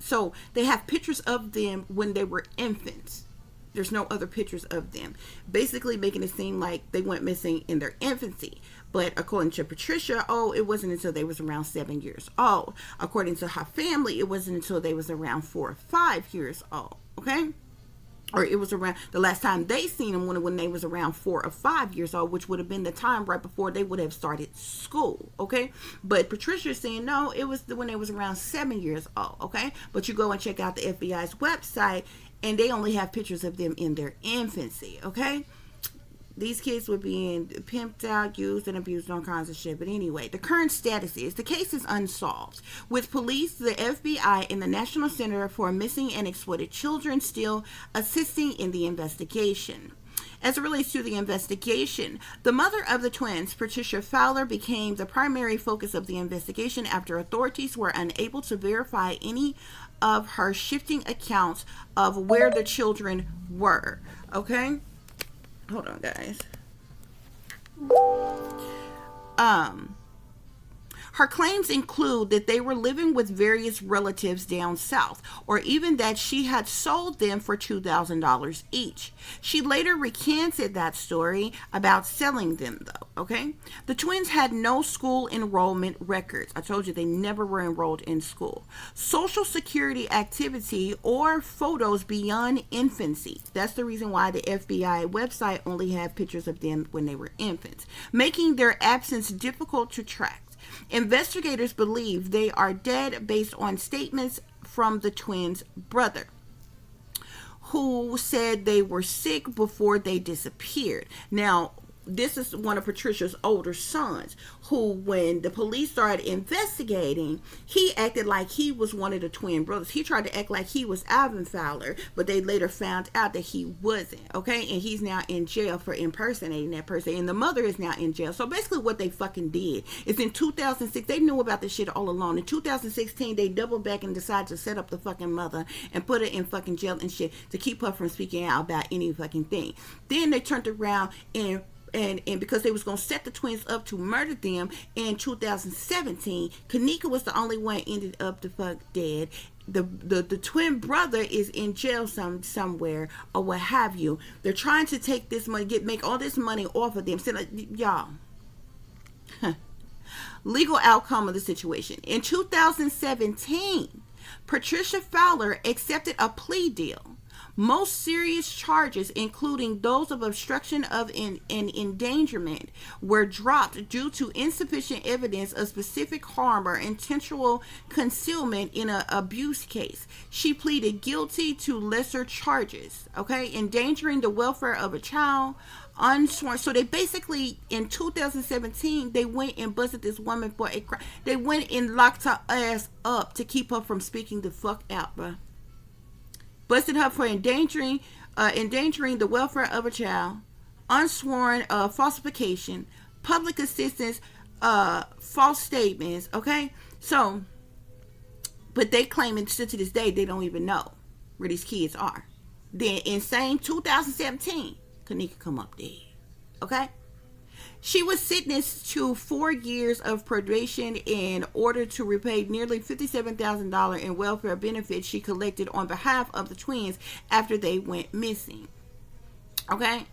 So they have pictures of them when they were infants. There's no other pictures of them, basically making it seem like they went missing in their infancy. But according to Patricia, it wasn't until they was around 7 years old. According to her family, it wasn't until they was around 4 or 5 years old, okay? Or it was around the last time they seen them when they was around 4 or 5 years old, which would have been the time right before they would have started school, okay? But Patricia's saying no, it was when they was around 7 years old, okay? But you go and check out the FBI's website, and they only have pictures of them in their infancy, okay? These kids were being pimped out, used, and abused, all kinds of shit. But anyway, the current status is the case is unsolved, with police, the FBI, and the National Center for Missing and Exploited Children still assisting in the investigation. As it relates to the investigation, the mother of the twins, Patricia Fowler, became the primary focus of the investigation after authorities were unable to verify any of her shifting accounts of where the children were. Okay? Hold on, guys. Her claims include that they were living with various relatives down south, or even that she had sold them for $2,000 each. She later recanted that story about selling them, though, okay? The twins had no school enrollment records. I told you they never were enrolled in school. Social security activity or photos beyond infancy. That's the reason why the FBI website only had pictures of them when they were infants, making their absence difficult to track. Investigators believe they are dead based on statements from the twins' brother, who said they were sick before they disappeared. Now, this is one of Patricia's older sons, who, when the police started investigating, he acted like he was one of the twin brothers. He tried to act like he was Ivan Fowler, but they later found out that he wasn't, okay? And he's now in jail for impersonating that person, and the mother is now in jail. So basically what they fucking did is in 2006, they knew about this shit all along. In 2016, they doubled back and decided to set up the fucking mother and put her in fucking jail and shit to keep her from speaking out about any fucking thing. Then they turned around and because they was going to set the twins up to murder them in 2017, Kenneka was the only one ended up the fuck dead. The twin brother is in jail somewhere or what have you. They're trying to take this money, make all this money off of them. So, y'all. Legal outcome of the situation. In 2017, Patricia Fowler accepted a plea deal. Most serious charges, including those of obstruction of an endangerment, were dropped due to insufficient evidence of specific harm or intentional concealment in an abuse case. She pleaded guilty to lesser charges, okay? Endangering the welfare of a child, unsworn. So they basically, in 2017, they went and busted this woman for a crime. They went and locked her ass up to keep her from speaking the fuck out, bruh. Busted her for endangering the welfare of a child, unsworn falsification, public assistance, false statements, okay? So, but they claim it still to this day they don't even know where these kids are. Then in same 2017, Kenneka come up dead, okay? She was sentenced to 4 years of probation in order to repay nearly $57,000 in welfare benefits she collected on behalf of the twins after they went missing. Okay?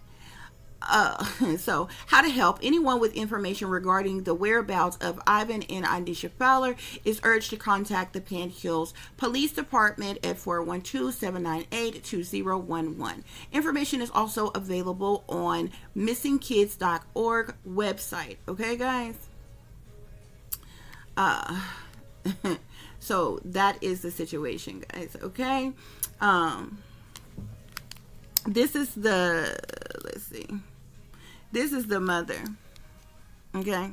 So, how to help anyone with information regarding the whereabouts of Ivan and INISHA Fowler is urged to contact the Penn Hills Police Department at 412-798-2011. Information is also available on missingkids.org website. Okay, guys? So that is the situation, guys. Okay? This is the, let's see. This is the mother. Okay?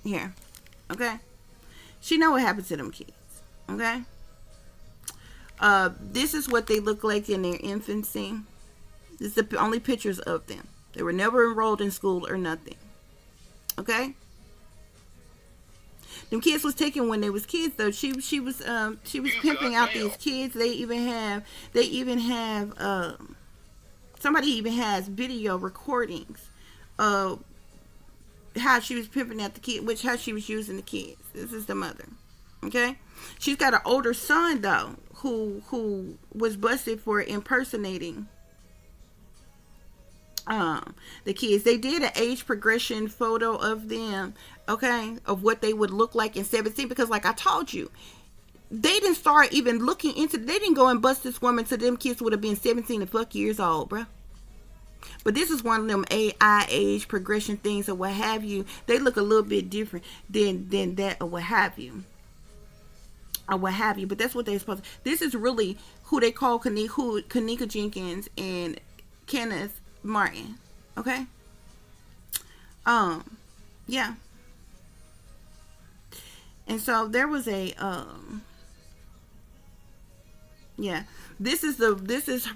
Here. Okay? She know what happened to them kids. Okay? This is what they look like in their infancy. This is the only pictures of them. They were never enrolled in school or nothing. Okay? Them kids was taken when they was kids though. She was pimping out these kids. They even have somebody even has video recordings of how she was pimping out the kid, how she was using the kids. This is the mother. Okay? She's got an older son though who was busted for impersonating the kids. They did an age progression photo of them, okay, of what they would look like in 17, because like I told you, they didn't start even looking into, they didn't go and bust this woman till them kids would have been 17 and fuck years old, bruh. But this is one of them AI age progression things or what have you. They look a little bit different than that or what have you. But that's what they're supposed to. This is really who they call Kenneka Jenkins and Kenneth Martin. Okay? Yeah. And so there was a yeah. This is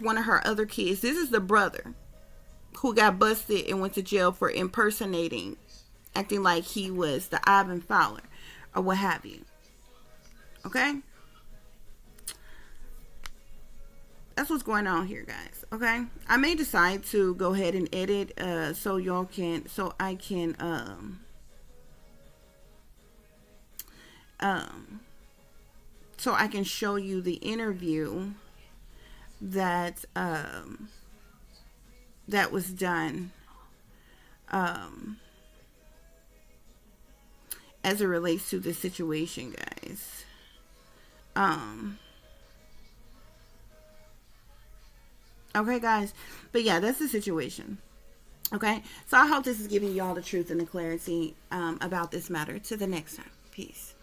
one of her other kids. This is the brother who got busted and went to jail for impersonating, acting like he was the Ivan Fowler or what have you. Okay? That's what's going on here, guys. Okay? I may decide to go ahead and edit so I can show you the interview that that was done as it relates to the situation, guys. Okay, guys. But yeah, that's the situation. Okay? So I hope this is giving you all the truth and the clarity about this matter. To the next time. Peace.